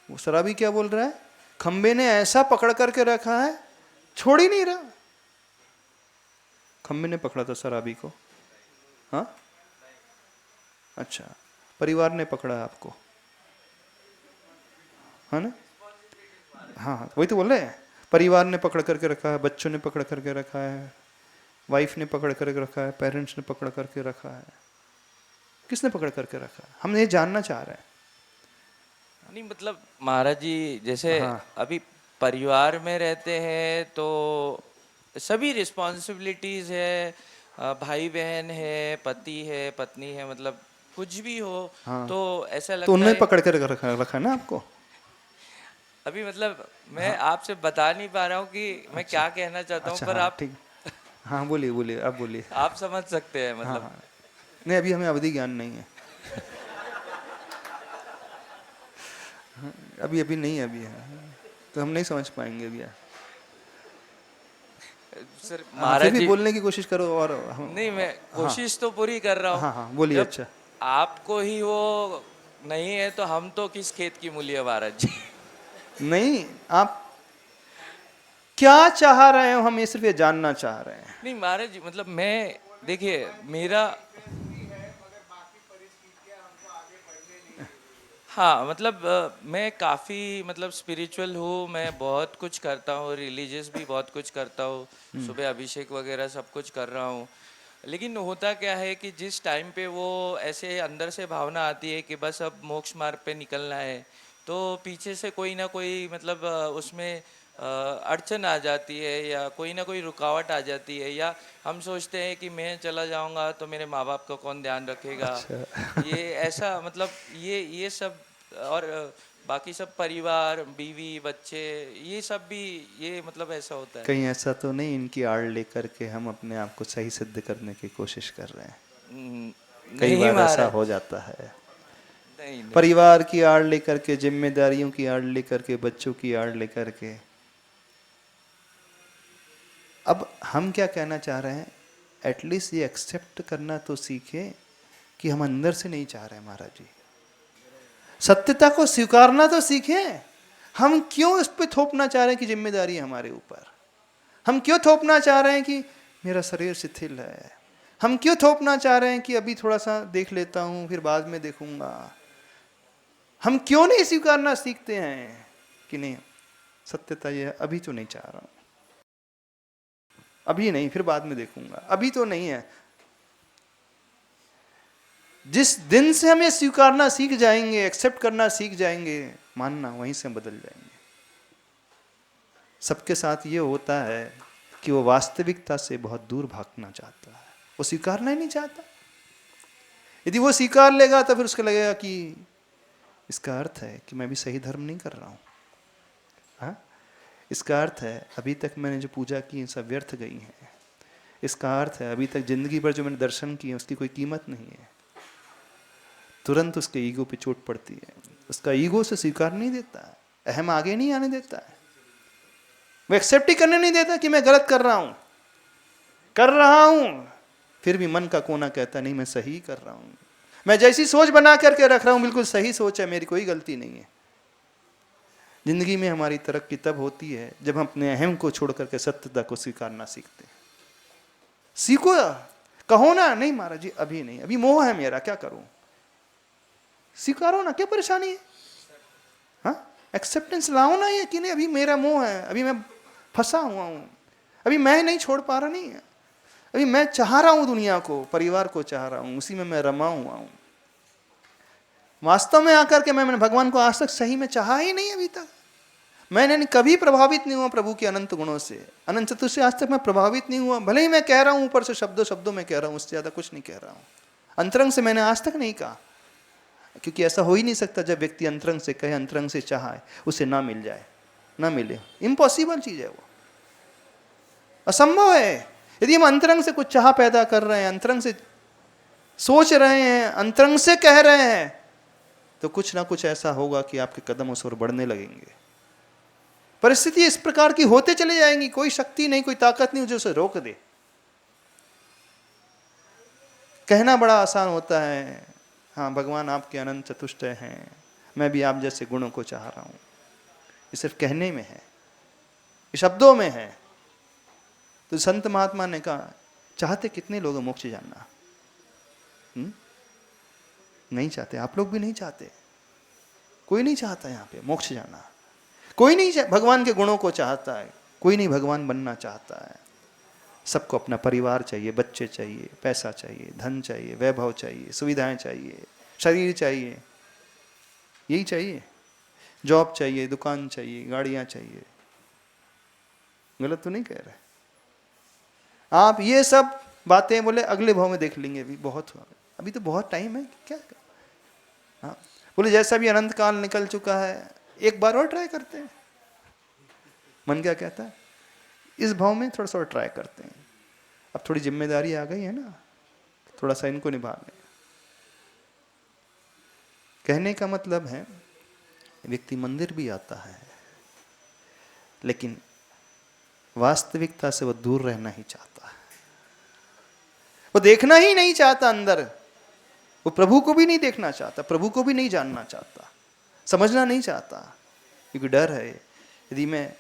Speaker 1: वो शराबी क्या बोल रहा है, खंबे ने ऐसा पकड़ करके रखा है, छोड़ ही नहीं रहा। खंबे ने पकड़ा था शराबी को, हाँ अच्छा, परिवार ने पकड़ा आपको, है ना? हाँ वही तो बोल रहे हैं, परिवार ने पकड़ करके रखा है, बच्चों ने पकड़ करके रखा है, वाइफ ने पकड़ करके रखा है, पेरेंट्स ने पकड़ करके रखा है। किसने पकड़ करके रखा है, हम ये जानना चाह रहे हैं।
Speaker 2: नहीं मतलब महाराज जी, जैसे
Speaker 1: हाँ।
Speaker 2: अभी परिवार में रहते हैं तो सभी रिस्पॉन्सिबिलिटीज है, भाई बहन है, पति है, पत्नी है, मतलब कुछ भी हो।
Speaker 1: हाँ।
Speaker 2: तो ऐसा
Speaker 1: तो
Speaker 2: लगता
Speaker 1: उन्होंने
Speaker 2: है
Speaker 1: पकड़ कर रखा ना आपको।
Speaker 2: अभी मतलब मैं आपसे बता नहीं पा रहा हूँ कि मैं क्या कहना चाहता हूँ,
Speaker 1: अच्छा,
Speaker 2: पर
Speaker 1: हाँ,
Speaker 2: आप
Speaker 1: ठीक, हाँ बोलिए बोलिए, अब बोलिए।
Speaker 2: आप समझ सकते हैं मतलब।
Speaker 1: हाँ, नहीं अभी हमें अवधि ज्ञान नहीं है। अभी नहीं है, अभी है तो हम नहीं समझ पाएंगे अभी।
Speaker 2: सर
Speaker 1: फिर
Speaker 2: महाराज
Speaker 1: भी
Speaker 2: जी,
Speaker 1: बोलने की कोशिश करो। और
Speaker 2: नहीं मैं कोशिश तो पूरी कर रहा हूँ।
Speaker 1: हाँ हाँ बोलिए।
Speaker 2: जब
Speaker 1: अच्छा,
Speaker 2: आपको ही वो नहीं है तो हम तो किस खेत की मूली है महाराज जी।
Speaker 1: नहीं आप क्या चाह रहे हो, हम ये सिर्फ ये जानना चाह रहे हैं।
Speaker 2: नहीं महाराज जी, मतलब मैं देखिए मेरा, हाँ मतलब मैं काफ़ी मतलब स्पिरिचुअल हूँ, मैं बहुत कुछ करता हूँ, रिलीजियस भी बहुत कुछ करता हूँ, सुबह अभिषेक वगैरह सब कुछ कर रहा हूँ। लेकिन होता क्या है कि जिस टाइम पे वो ऐसे अंदर से भावना आती है कि बस अब मोक्ष मार्ग पे निकलना है, तो पीछे से कोई ना कोई मतलब उसमें अड़चन आ जाती है या कोई ना कोई रुकावट आ जाती है, या हम सोचते हैं कि मैं चला जाऊंगा तो मेरे माँ बाप का कौन ध्यान रखेगा। ये ऐसा मतलब ये सब, और बाकी सब परिवार बीवी बच्चे ये सब भी ये मतलब ऐसा होता है।
Speaker 1: कहीं ऐसा तो नहीं इनकी आड़ लेकर के हम अपने आप को सही सिद्ध करने की कोशिश कर रहे हैं? कई
Speaker 2: नहीं
Speaker 1: बार ऐसा
Speaker 2: महाराज,
Speaker 1: हो जाता है।
Speaker 2: नहीं नहीं।
Speaker 1: परिवार की आड़ लेकर के, जिम्मेदारियों की आड़ लेकर के, बच्चों की आड़ लेकर के। अब हम क्या कहना चाह रहे हैं, एटलीस्ट ये एक्सेप्ट करना तो सीखे कि हम अंदर से नहीं चाह रहे महाराज जी। सत्यता को स्वीकारना तो सीखें। हम क्यों इस पे थोपना चाह रहे हैं कि जिम्मेदारी है हमारे ऊपर? हम क्यों थोपना चाह रहे हैं कि मेरा शरीर शिथिल है? हम क्यों थोपना चाह रहे हैं कि अभी थोड़ा सा देख लेता हूं फिर बाद में देखूंगा? हम क्यों नहीं स्वीकारना सीखते हैं कि नहीं, सत्यता ये है, अभी तो नहीं चाह रहा हूं, अभी नहीं, फिर बाद में देखूंगा, अभी तो नहीं है। जिस दिन से हम ये स्वीकारना सीख जाएंगे, एक्सेप्ट करना सीख जाएंगे, मानना, वहीं से हम बदल जाएंगे। सबके साथ ये होता है कि वो वास्तविकता से बहुत दूर भागना चाहता है, वो स्वीकारना ही नहीं चाहता। यदि वो स्वीकार लेगा तो फिर उसको लगेगा कि इसका अर्थ है कि मैं भी सही धर्म नहीं कर रहा हूं। हाँ, इसका अर्थ है अभी तक मैंने जो पूजा की सब व्यर्थ गई है। इसका अर्थ है अभी तक जिंदगी भर जो मैंने दर्शन किए उसकी कोई कीमत नहीं है। तुरंत उसके ईगो पे चोट पड़ती है, उसका ईगो से स्वीकार नहीं देता है, अहम आगे नहीं आने देता है, वो एक्सेप्ट ही करने नहीं देता कि मैं गलत कर रहा हूं। फिर भी मन का कोना कहता नहीं मैं सही कर रहा हूं, मैं जैसी सोच बना करके रख रहा हूं बिल्कुल सही सोच है, मेरी कोई गलती नहीं है। जिंदगी में हमारी तरक्की तब होती है जब हम अपने अहम को छोड़ करके सत्यता को स्वीकारना सीखते हैं। सीखो, कहो ना नहीं महाराज जी अभी नहीं, अभी मोह है मेरा, क्या करूं? स्वीकारो ना, क्या परेशानी है? हाँ, एक्सेप्टेंस लाओ ना, ये कि नहीं अभी मेरा मोह है, अभी मैं फंसा हुआ हूं, अभी मैं नहीं छोड़ पा रहा, नहीं है, अभी मैं चाह रहा हूं दुनिया को, परिवार को चाह रहा हूं, उसी में मैं रमा हुआ हूं। वास्तव में आकर के मैंने भगवान को आज तक सही में चाहा ही नहीं। अभी तक मैंने कभी प्रभावित नहीं हुआ प्रभु के अनंत गुणों से, अनंत चतुर से आज तक मैं प्रभावित नहीं हुआ। भले ही मैं कह रहा हूं ऊपर से शब्दों में कह रहा हूं, उससे ज्यादा कुछ नहीं कह रहा हूं। अंतरंग से मैंने आज तक नहीं कहा, क्योंकि ऐसा हो ही नहीं सकता जब व्यक्ति अंतरंग से कहे, अंतरंग से चाहे, उसे ना मिल जाए, ना मिले, इम्पॉसिबल चीज है वो, असंभव है। यदि हम अंतरंग से कुछ चाह पैदा कर रहे हैं, अंतरंग से सोच रहे हैं, अंतरंग से कह रहे हैं, तो कुछ ना कुछ ऐसा होगा कि आपके कदम उस ओर बढ़ने लगेंगे। परिस्थिति इस प्रकार की होते चले जाएंगी, कोई शक्ति नहीं, कोई ताकत नहीं जो उसे रोक दे। कहना बड़ा आसान होता है, हाँ भगवान आपके अनंत चतुष्टय हैं, मैं भी आप जैसे गुणों को चाह रहा हूं। ये सिर्फ कहने में है, ये शब्दों में है। तो संत महात्मा ने कहा, चाहते कितने लोग मोक्ष जानना? नहीं चाहते, आप लोग भी नहीं चाहते, कोई नहीं चाहता यहाँ पे मोक्ष जाना, कोई नहीं भगवान के गुणों को चाहता है, कोई नहीं भगवान बनना चाहता है। सबको अपना परिवार चाहिए, बच्चे चाहिए, पैसा चाहिए, धन चाहिए, वैभव चाहिए, सुविधाएं चाहिए, शरीर चाहिए, यही चाहिए, जॉब चाहिए, दुकान चाहिए, गाड़ियां चाहिए। गलत तो नहीं कह रहे आप? ये सब बातें बोले अगले भाव में देख लेंगे, अभी तो बहुत टाइम है, क्या? हाँ बोले जैसा भी अनंत काल निकल चुका है, एक बार और ट्राई करते हैं। मन क्या कहता है, इस भाव में थोड़ा सा और ट्राई करते हैं। अब थोड़ी जिम्मेदारी आ गई है ना, थोड़ा सा इनको निभा लें। कहने का मतलब है व्यक्ति मंदिर भी आता है, लेकिन वास्तविकता से वो दूर रहना ही चाहता है, वो देखना ही नहीं चाहता अंदर, वो प्रभु को भी नहीं देखना चाहता, प्रभु को भी नहीं जानना चाहता, समझना नहीं चाहता, क्योंकि डर है यदि मैं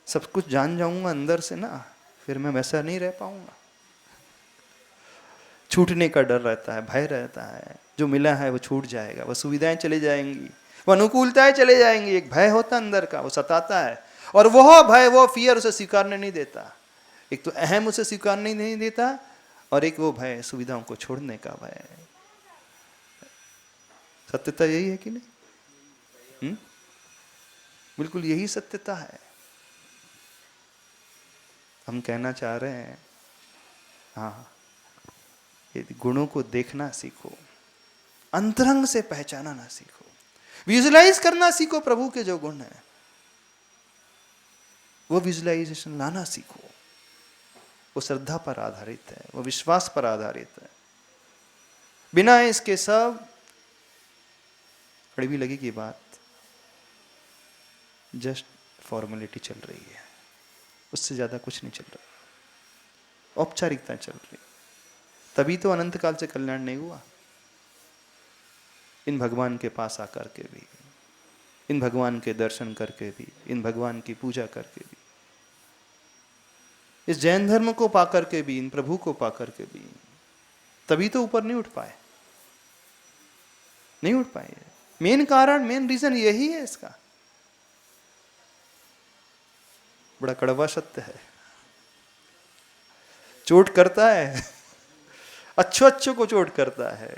Speaker 1: सब कुछ जान जाऊंगा अंदर से ना, फिर मैं वैसा नहीं रह पाऊंगा। छूटने का डर रहता है, भय रहता है, जो मिला है वो छूट जाएगा, वो सुविधाएं चली जाएंगी, वो अनुकूलताएं चले जाएंगी। एक भय होता है अंदर का, वो सताता है, और वह भय, वो फियर उसे स्वीकारने नहीं देता। एक तो अहम उसे स्वीकारने नहीं देता, और एक वो भय सुविधाओं को छोड़ने का भय। सत्यता यही है कि नहीं? बिल्कुल यही सत्यता है। हम कहना चाह रहे हैं, हाँ, ये गुणों को देखना सीखो, अंतरंग से पहचानना सीखो, विजुलाइज करना सीखो प्रभु के जो गुण हैं, वो विजुलाइजेशन लाना सीखो। वो श्रद्धा पर आधारित है, वो विश्वास पर आधारित है। बिना इसके सब कड़वी लगेगी बात, जस्ट फॉर्मेलिटी चल रही है, उससे ज्यादा कुछ नहीं चल रहा, औपचारिकता चल रही। तभी तो अनंत काल से कल्याण नहीं हुआ। इन भगवान के पास आकर के भी, इन भगवान के दर्शन करके भी, इन भगवान की पूजा करके भी, इस जैन धर्म को पाकर के भी, इन प्रभु को पाकर के भी, तभी तो ऊपर नहीं उठ पाए, नहीं उठ पाए। मेन कारण, मेन रीजन यही है इसका। बड़ा कड़वा सत्य है, चोट करता है, अच्छों को चोट करता है,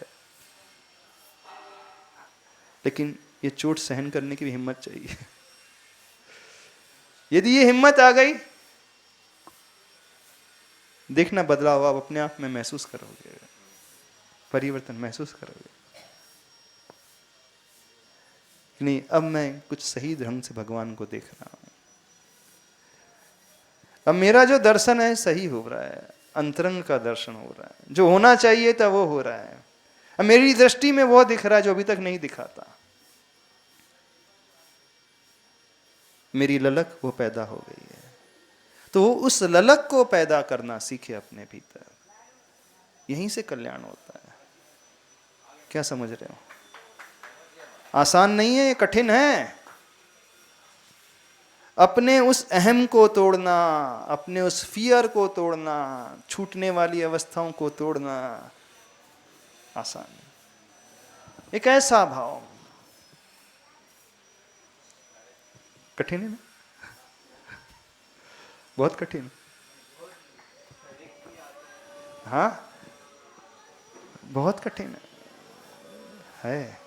Speaker 1: लेकिन ये चोट सहन करने की भी हिम्मत चाहिए। यदि ये हिम्मत आ गई, देखना बदलाव आप अपने आप में महसूस करोगे, परिवर्तन महसूस करोगे। नहीं, अब मैं कुछ सही ढंग से भगवान को देख रहा हूं, अब मेरा जो दर्शन है सही हो रहा है, अंतरंग का दर्शन हो रहा है, जो होना चाहिए था वो हो रहा है। अब मेरी दृष्टि में वो दिख रहा है जो अभी तक नहीं दिखा था। मेरी ललक वो पैदा हो गई है, तो उस ललक को पैदा करना सीखे अपने भीतर, यहीं से कल्याण होता है। क्या समझ रहे हो? आसान नहीं है, ये कठिन है। अपने उस अहम को तोड़ना, अपने उस फियर को तोड़ना, छूटने वाली अवस्थाओं को तोड़ना आसान है। एक ऐसा भाव कठिन है ना, बहुत कठिन। हाँ, बहुत कठिन है।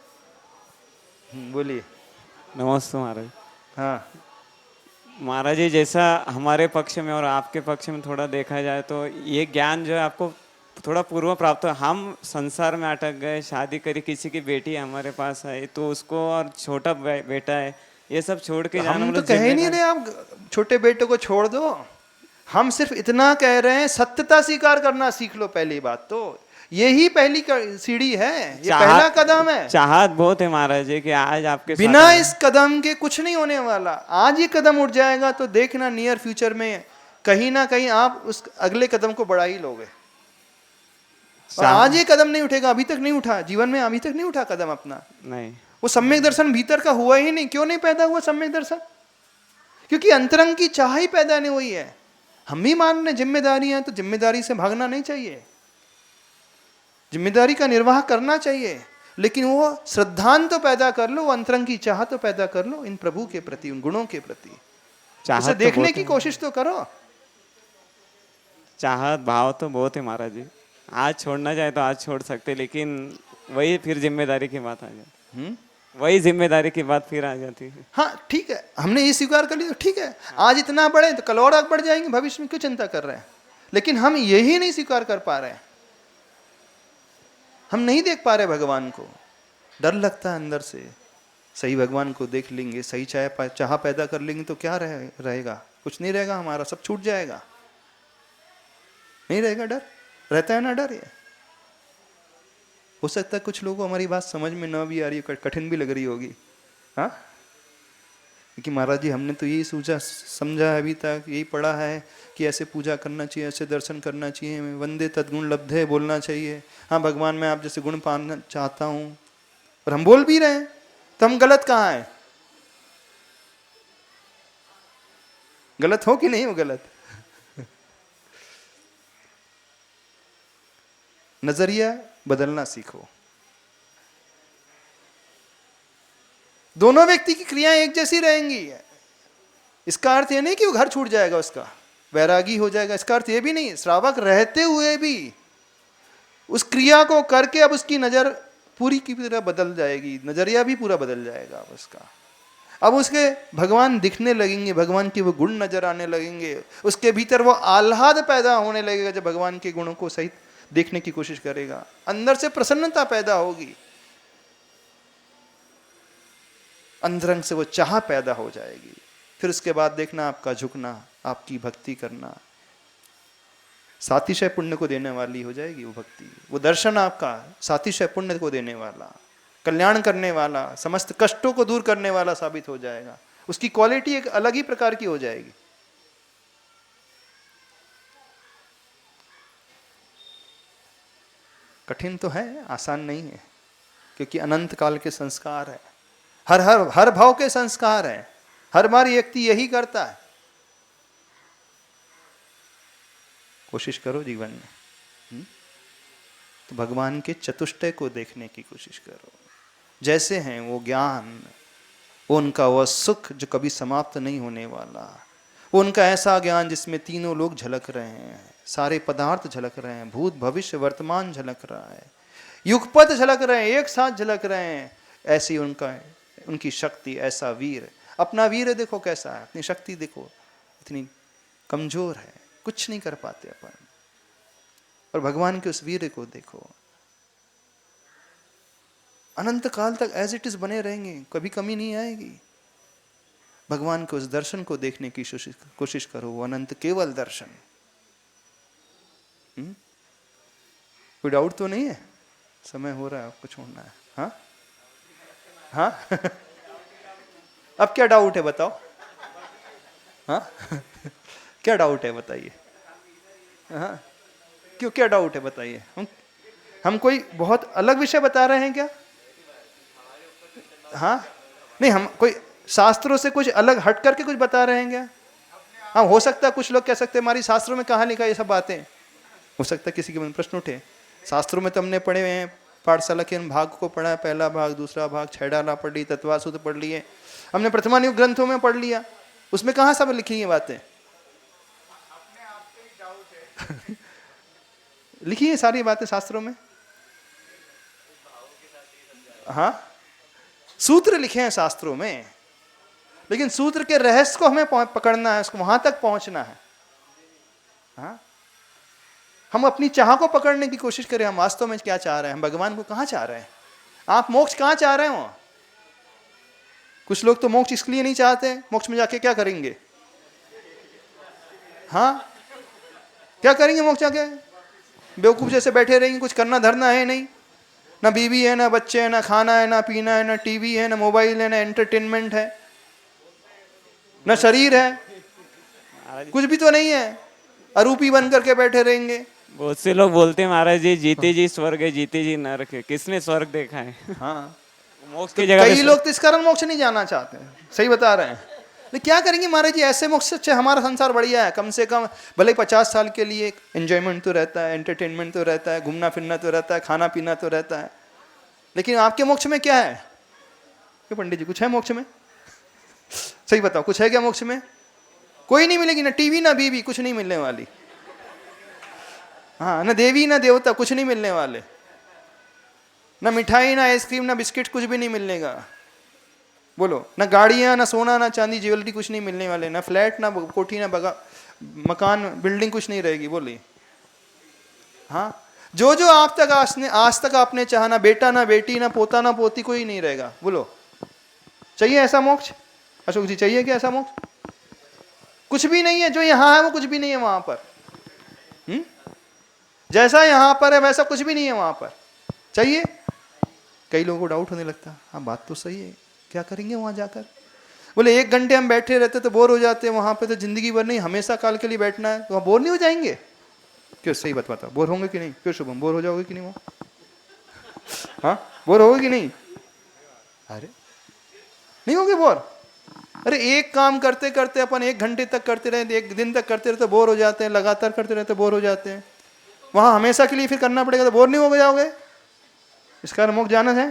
Speaker 1: बोलिए।
Speaker 7: नमस्ते महाराज।
Speaker 1: हाँ,
Speaker 7: महाराज जी, जैसा हमारे पक्ष में और आपके पक्ष में थोड़ा देखा जाए तो ये ज्ञान जो है आपको थोड़ा पूर्व प्राप्त हो। हम संसार में अटक गए, शादी करी, किसी की बेटी हमारे पास आई तो उसको, और छोटा बेटा है, ये सब छोड़ के जाना।
Speaker 1: हम तो कह ही नहीं रहे आप छोटे बेटे को छोड़ दो, हम सिर्फ इतना कह रहे हैं सत्यता स्वीकार करना सीख लो। पहली बात तो यही पहली सीढ़ी है, ये पहला कदम है।
Speaker 7: चाहत बहुत है महाराज जी कि आज आपके
Speaker 1: बिना इस कदम के कुछ नहीं होने वाला। आज ये कदम उठ जाएगा तो देखना नियर फ्यूचर में कहीं ना कहीं आप उस अगले कदम को बढ़ा ही लोगे। और आज ये कदम नहीं उठेगा, अभी तक नहीं उठा जीवन में, अभी तक नहीं उठा कदम अपना,
Speaker 7: नहीं,
Speaker 1: वो सम्यक दर्शन भीतर का हुआ ही नहीं। क्यों नहीं पैदा हुआ सम्यक दर्शन? क्योंकि अंतरंग की चाह ही पैदा नहीं हुई है। हम भी मान रहे जिम्मेदारी है, तो जिम्मेदारी से भागना नहीं चाहिए, जिम्मेदारी का निर्वाह करना चाहिए, लेकिन वो श्रद्धान तो पैदा कर लो, अंतरंग की चाह तो पैदा कर लो इन प्रभु के प्रति, उन गुणों के प्रति। उसे देखने की कोशिश तो करो।
Speaker 7: चाहत भाव तो बहुत है महाराज जी। आज छोड़ना चाहे तो आज छोड़ सकते, लेकिन वही फिर जिम्मेदारी की बात आ जाती। वही जिम्मेदारी की बात फिर आ जाती है।
Speaker 1: हाँ ठीक है, हमने ये स्वीकार कर लिया तो ठीक है। आज इतना बढ़े तो कल और आगे बढ़ जाएंगे, भविष्य में क्यों चिंता कर रहे हैं? लेकिन हम यही नहीं स्वीकार कर पा रहे हैं, हम नहीं देख पा रहे भगवान को। डर लगता है अंदर से। सही भगवान को देख लेंगे, सही चाह पैदा कर लेंगे तो क्या रहेगा? कुछ नहीं रहेगा, हमारा सब छूट जाएगा। नहीं रहेगा डर, रहता है ना डर। ये हो सकता है कुछ लोगों को हमारी बात समझ में ना भी आ रही, कठिन भी लग रही होगी। हाँ, क्योंकि महाराज जी हमने तो यही सोचा समझा है अभी तक, यही पढ़ा है कि ऐसे पूजा करना चाहिए, ऐसे दर्शन करना चाहिए, वंदे तद्गुण लब्धे बोलना चाहिए। हाँ भगवान मैं आप जैसे गुण पाना चाहता हूँ, और हम बोल भी रहे हैं, तो हम गलत कहाँ हैं? गलत हो कि नहीं हो? गलत। नजरिया बदलना सीखो। दोनों व्यक्ति की क्रियाएं एक जैसी रहेंगी, इसका अर्थ ये नहीं कि वो घर छूट जाएगा, उसका वैरागी हो जाएगा, इसका अर्थ ये भी नहीं। श्रावक रहते हुए भी उस क्रिया को करके अब उसकी नज़र पूरी की तरह बदल जाएगी, नज़रिया भी पूरा बदल जाएगा अब उसका। अब उसके भगवान दिखने लगेंगे, भगवान के वो गुण नजर आने लगेंगे, उसके भीतर वो आह्लाद पैदा होने लगेगा जब भगवान के गुणों को सही देखने की कोशिश करेगा, अंदर से प्रसन्नता पैदा होगी, अंदरंग से वो चाह पैदा हो जाएगी। फिर उसके बाद देखना आपका झुकना, आपकी भक्ति करना सातिशय पुण्य को देने वाली हो जाएगी। वो भक्ति, वो दर्शन आपका सातिशय पुण्य को देने वाला, कल्याण करने वाला, समस्त कष्टों को दूर करने वाला साबित हो जाएगा। उसकी क्वालिटी एक अलग ही प्रकार की हो जाएगी। कठिन तो है, आसान नहीं है, क्योंकि अनंत काल के संस्कार है, हर हर हर भाव के संस्कार है, हर बार व्यक्ति यही करता है। कोशिश करो जीवन में, तो भगवान के चतुष्टय को देखने की कोशिश करो। जैसे हैं वो ज्ञान, उनका वह सुख जो कभी समाप्त नहीं होने वाला, उनका ऐसा ज्ञान जिसमें तीनों लोग झलक रहे हैं, सारे पदार्थ झलक रहे हैं, भूत भविष्य वर्तमान झलक रहा है, युगपत झलक रहे हैं, एक साथ झलक रहे हैं। ऐसी उनकी शक्ति, ऐसा वीर, अपना वीर देखो कैसा है, अपनी शक्ति देखो इतनी कमजोर है, कुछ नहीं कर पाते अपन, और भगवान के उस वीर को देखो, अनंत काल तक एज इट इज बने रहेंगे, कभी कमी नहीं आएगी। भगवान के उस दर्शन को देखने की कोशिश करो, वो अनंत केवल दर्शन। कोई डाउट तो नहीं है? समय हो रहा है, आपको छोड़ना है। हाँ हाँ अब क्या डाउट है बताओ? हाँ क्या डाउट है बताइए? हाँ क्यों, क्या डाउट है बताइए? हम कोई बहुत अलग विषय बता रहे हैं क्या? हाँ नहीं, हम कोई शास्त्रों से कुछ अलग हट करके कुछ बता रहे हैं क्या? हाँ हो सकता है कुछ लोग कह सकते हैं हमारी शास्त्रों में कहाँ लिखा है ये सब बातें, हो सकता है किसी के मन में प्रश्न उठे। शास्त्रों में तो हमने पढ़े हुए हैं, पाठशाला के भाग को पढ़ा है, पहला भाग, दूसरा भाग, छैडाला पढ़ ली, तत्वासूत्र पढ़ लिए, हमने प्रथमानुग ग्रंथों में पढ़ लिया, उसमें कहाँ सब लिखी है बातें? लिखी है सारी बातें शास्त्रों में। हाँ सूत्र लिखे हैं शास्त्रों में, लेकिन सूत्र के रहस्य को हमें पकड़ना है, उसको वहां तक पहुंचना है। हाँ हम अपनी चाह को पकड़ने की कोशिश करें, हम वास्तव में क्या चाह रहे हैं, हम भगवान को कहाँ चाह रहे हैं, आप मोक्ष कहाँ चाह रहे हो? कुछ लोग तो मोक्ष इसलिए नहीं चाहते, मोक्ष में जाके क्या करेंगे? हाँ क्या करेंगे मोक्ष जाके? बेवकूफ जैसे बैठे रहेंगे, कुछ करना धरना है नहीं, ना बीवी है, ना बच्चे हैं, ना खाना है, ना पीना है, ना टीवी है, ना मोबाइल है, ना एंटरटेनमेंट है, ना शरीर है, कुछ भी तो नहीं है, अरूपी बन करके बैठे रहेंगे।
Speaker 7: बहुत से लोग बोलते हैं महाराज जी जीते जी स्वर्ग है, जीते जी नरक है। किसने स्वर्ग देखा है?
Speaker 1: हाँ
Speaker 7: मोक्ष की जगह
Speaker 1: कई लोग तो इस कारण मोक्ष नहीं जाना चाहते हैं, सही बता रहे हैं। लेकिन क्या करेंगे महाराज जी, ऐसे मोक्ष से हमारा संसार बढ़िया है, कम से कम भले 50 साल के लिए एंजॉयमेंट तो रहता है, एंटरटेनमेंट तो रहता है, घूमना फिरना तो रहता है, खाना पीना तो रहता है, लेकिन आपके मोक्ष में क्या है? क्यों पंडित जी कुछ है मोक्ष में? सही बताओ कुछ है क्या मोक्ष में? कोई नहीं मिलेगी, ना टीवी ना बीवी, कुछ नहीं मिलने वाली। हाँ ना देवी ना देवता, कुछ नहीं मिलने वाले, ना मिठाई ना आइसक्रीम ना बिस्किट, कुछ भी नहीं मिलने का। बोलो, ना गाड़ियां ना सोना ना चांदी ज्वेलरी, कुछ नहीं मिलने वाले, ना फ्लैट ना कोठी ना मकान बिल्डिंग, कुछ नहीं रहेगी। बोलिए हाँ जो जो आप तक आज तक आपने चाहा, ना बेटा ना बेटी ना पोता ना पोती, कोई नहीं रहेगा। बोलो चाहिए ऐसा मोक्ष? अशोक जी चाहिए क्या ऐसा मोक्ष? कुछ भी नहीं है, जो यहाँ है वो कुछ भी नहीं है वहां पर। जैसा यहाँ पर है वैसा कुछ भी नहीं है वहां पर। चाहिए? कई लोगों को डाउट होने लगता है, हाँ बात तो सही है, क्या करेंगे वहां जाकर? बोले 1 घंटे हम बैठे रहते तो बोर हो जाते हैं, वहां पे तो जिंदगी भर नहीं, हमेशा काल के लिए बैठना है, तो वहां बोर नहीं हो जाएंगे? क्यों, सही बात बताओ, बोर होंगे कि नहीं? क्यों शुभम, बोर हो जाओगे कि नहीं वहां? हाँ बोर होगे कि नहीं? अरे नहीं होगे बोर? अरे एक काम करते करते अपन 1 घंटे तक करते रहे, 1 दिन तक करते रहते बोर हो जाते हैं, लगातार करते रहते बोर हो जाते हैं, वहां हमेशा के लिए फिर करना पड़ेगा तो बोर नहीं हो जाओगे? इस कारण मोक्ष जाना है?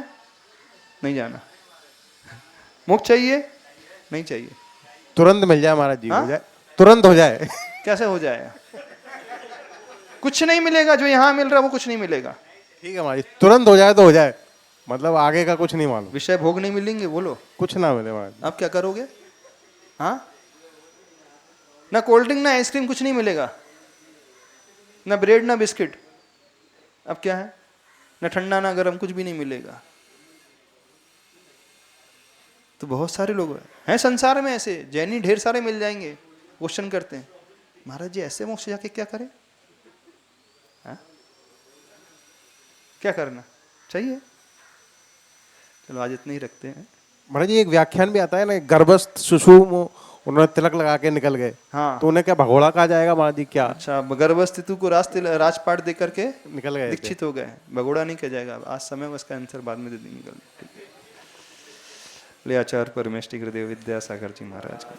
Speaker 1: नहीं जाना। मोक्ष चाहिए? नहीं चाहिए।
Speaker 3: तुरंत मिल जाए महाराज जी।
Speaker 1: हाँ?
Speaker 3: हो जाए, तुरंत हो जाए।
Speaker 1: कैसे हो जाएगा? कुछ नहीं मिलेगा, जो यहां मिल रहा है वो कुछ नहीं मिलेगा।
Speaker 8: ठीक है महाराज, तुरंत हो जाए तो हो जाए, मतलब आगे का कुछ नहीं मालूम,
Speaker 1: विषय भोग नहीं मिलेंगे, बोलो
Speaker 8: कुछ ना मिले महाराज।
Speaker 1: आप क्या करोगे? हाँ, ना कोल्ड ड्रिंक ना आइसक्रीम, कुछ नहीं मिलेगा, ना ब्रेड ना बिस्किट, अब क्या है? ना ठंडा ना गर्म, कुछ भी नहीं मिलेगा। तो बहुत सारे लोग हैं संसार में ऐसे, जैनी ढेर सारे मिल जाएंगे। क्वेश्चन करते हैं, महाराज जी ऐसे मोक्ष जाके क्या करें? हाँ? क्या करना चाहिए? चलो आज इतने ही रखते हैं।
Speaker 8: महाराज जी एक व्याख्यान भी आता है ना, गर्भस्थ शिशु उन्होंने तिलक लगा के निकल गए,
Speaker 1: हाँ।
Speaker 8: तो उन्हें क्या भगोड़ा कहा जाएगा महाराज जी? क्या
Speaker 1: अच्छा, गर्भस्थितु को राजपाट दे करके
Speaker 8: निकल गए थे?
Speaker 1: दीक्षित हो गए, भगोड़ा नहीं कहा जाएगा। आज समय में उसका आंसर बाद में दे देंगे। ठीक है, ले आचार्य परमेष्टि गुरुदेव विद्यासागर जी महाराज का।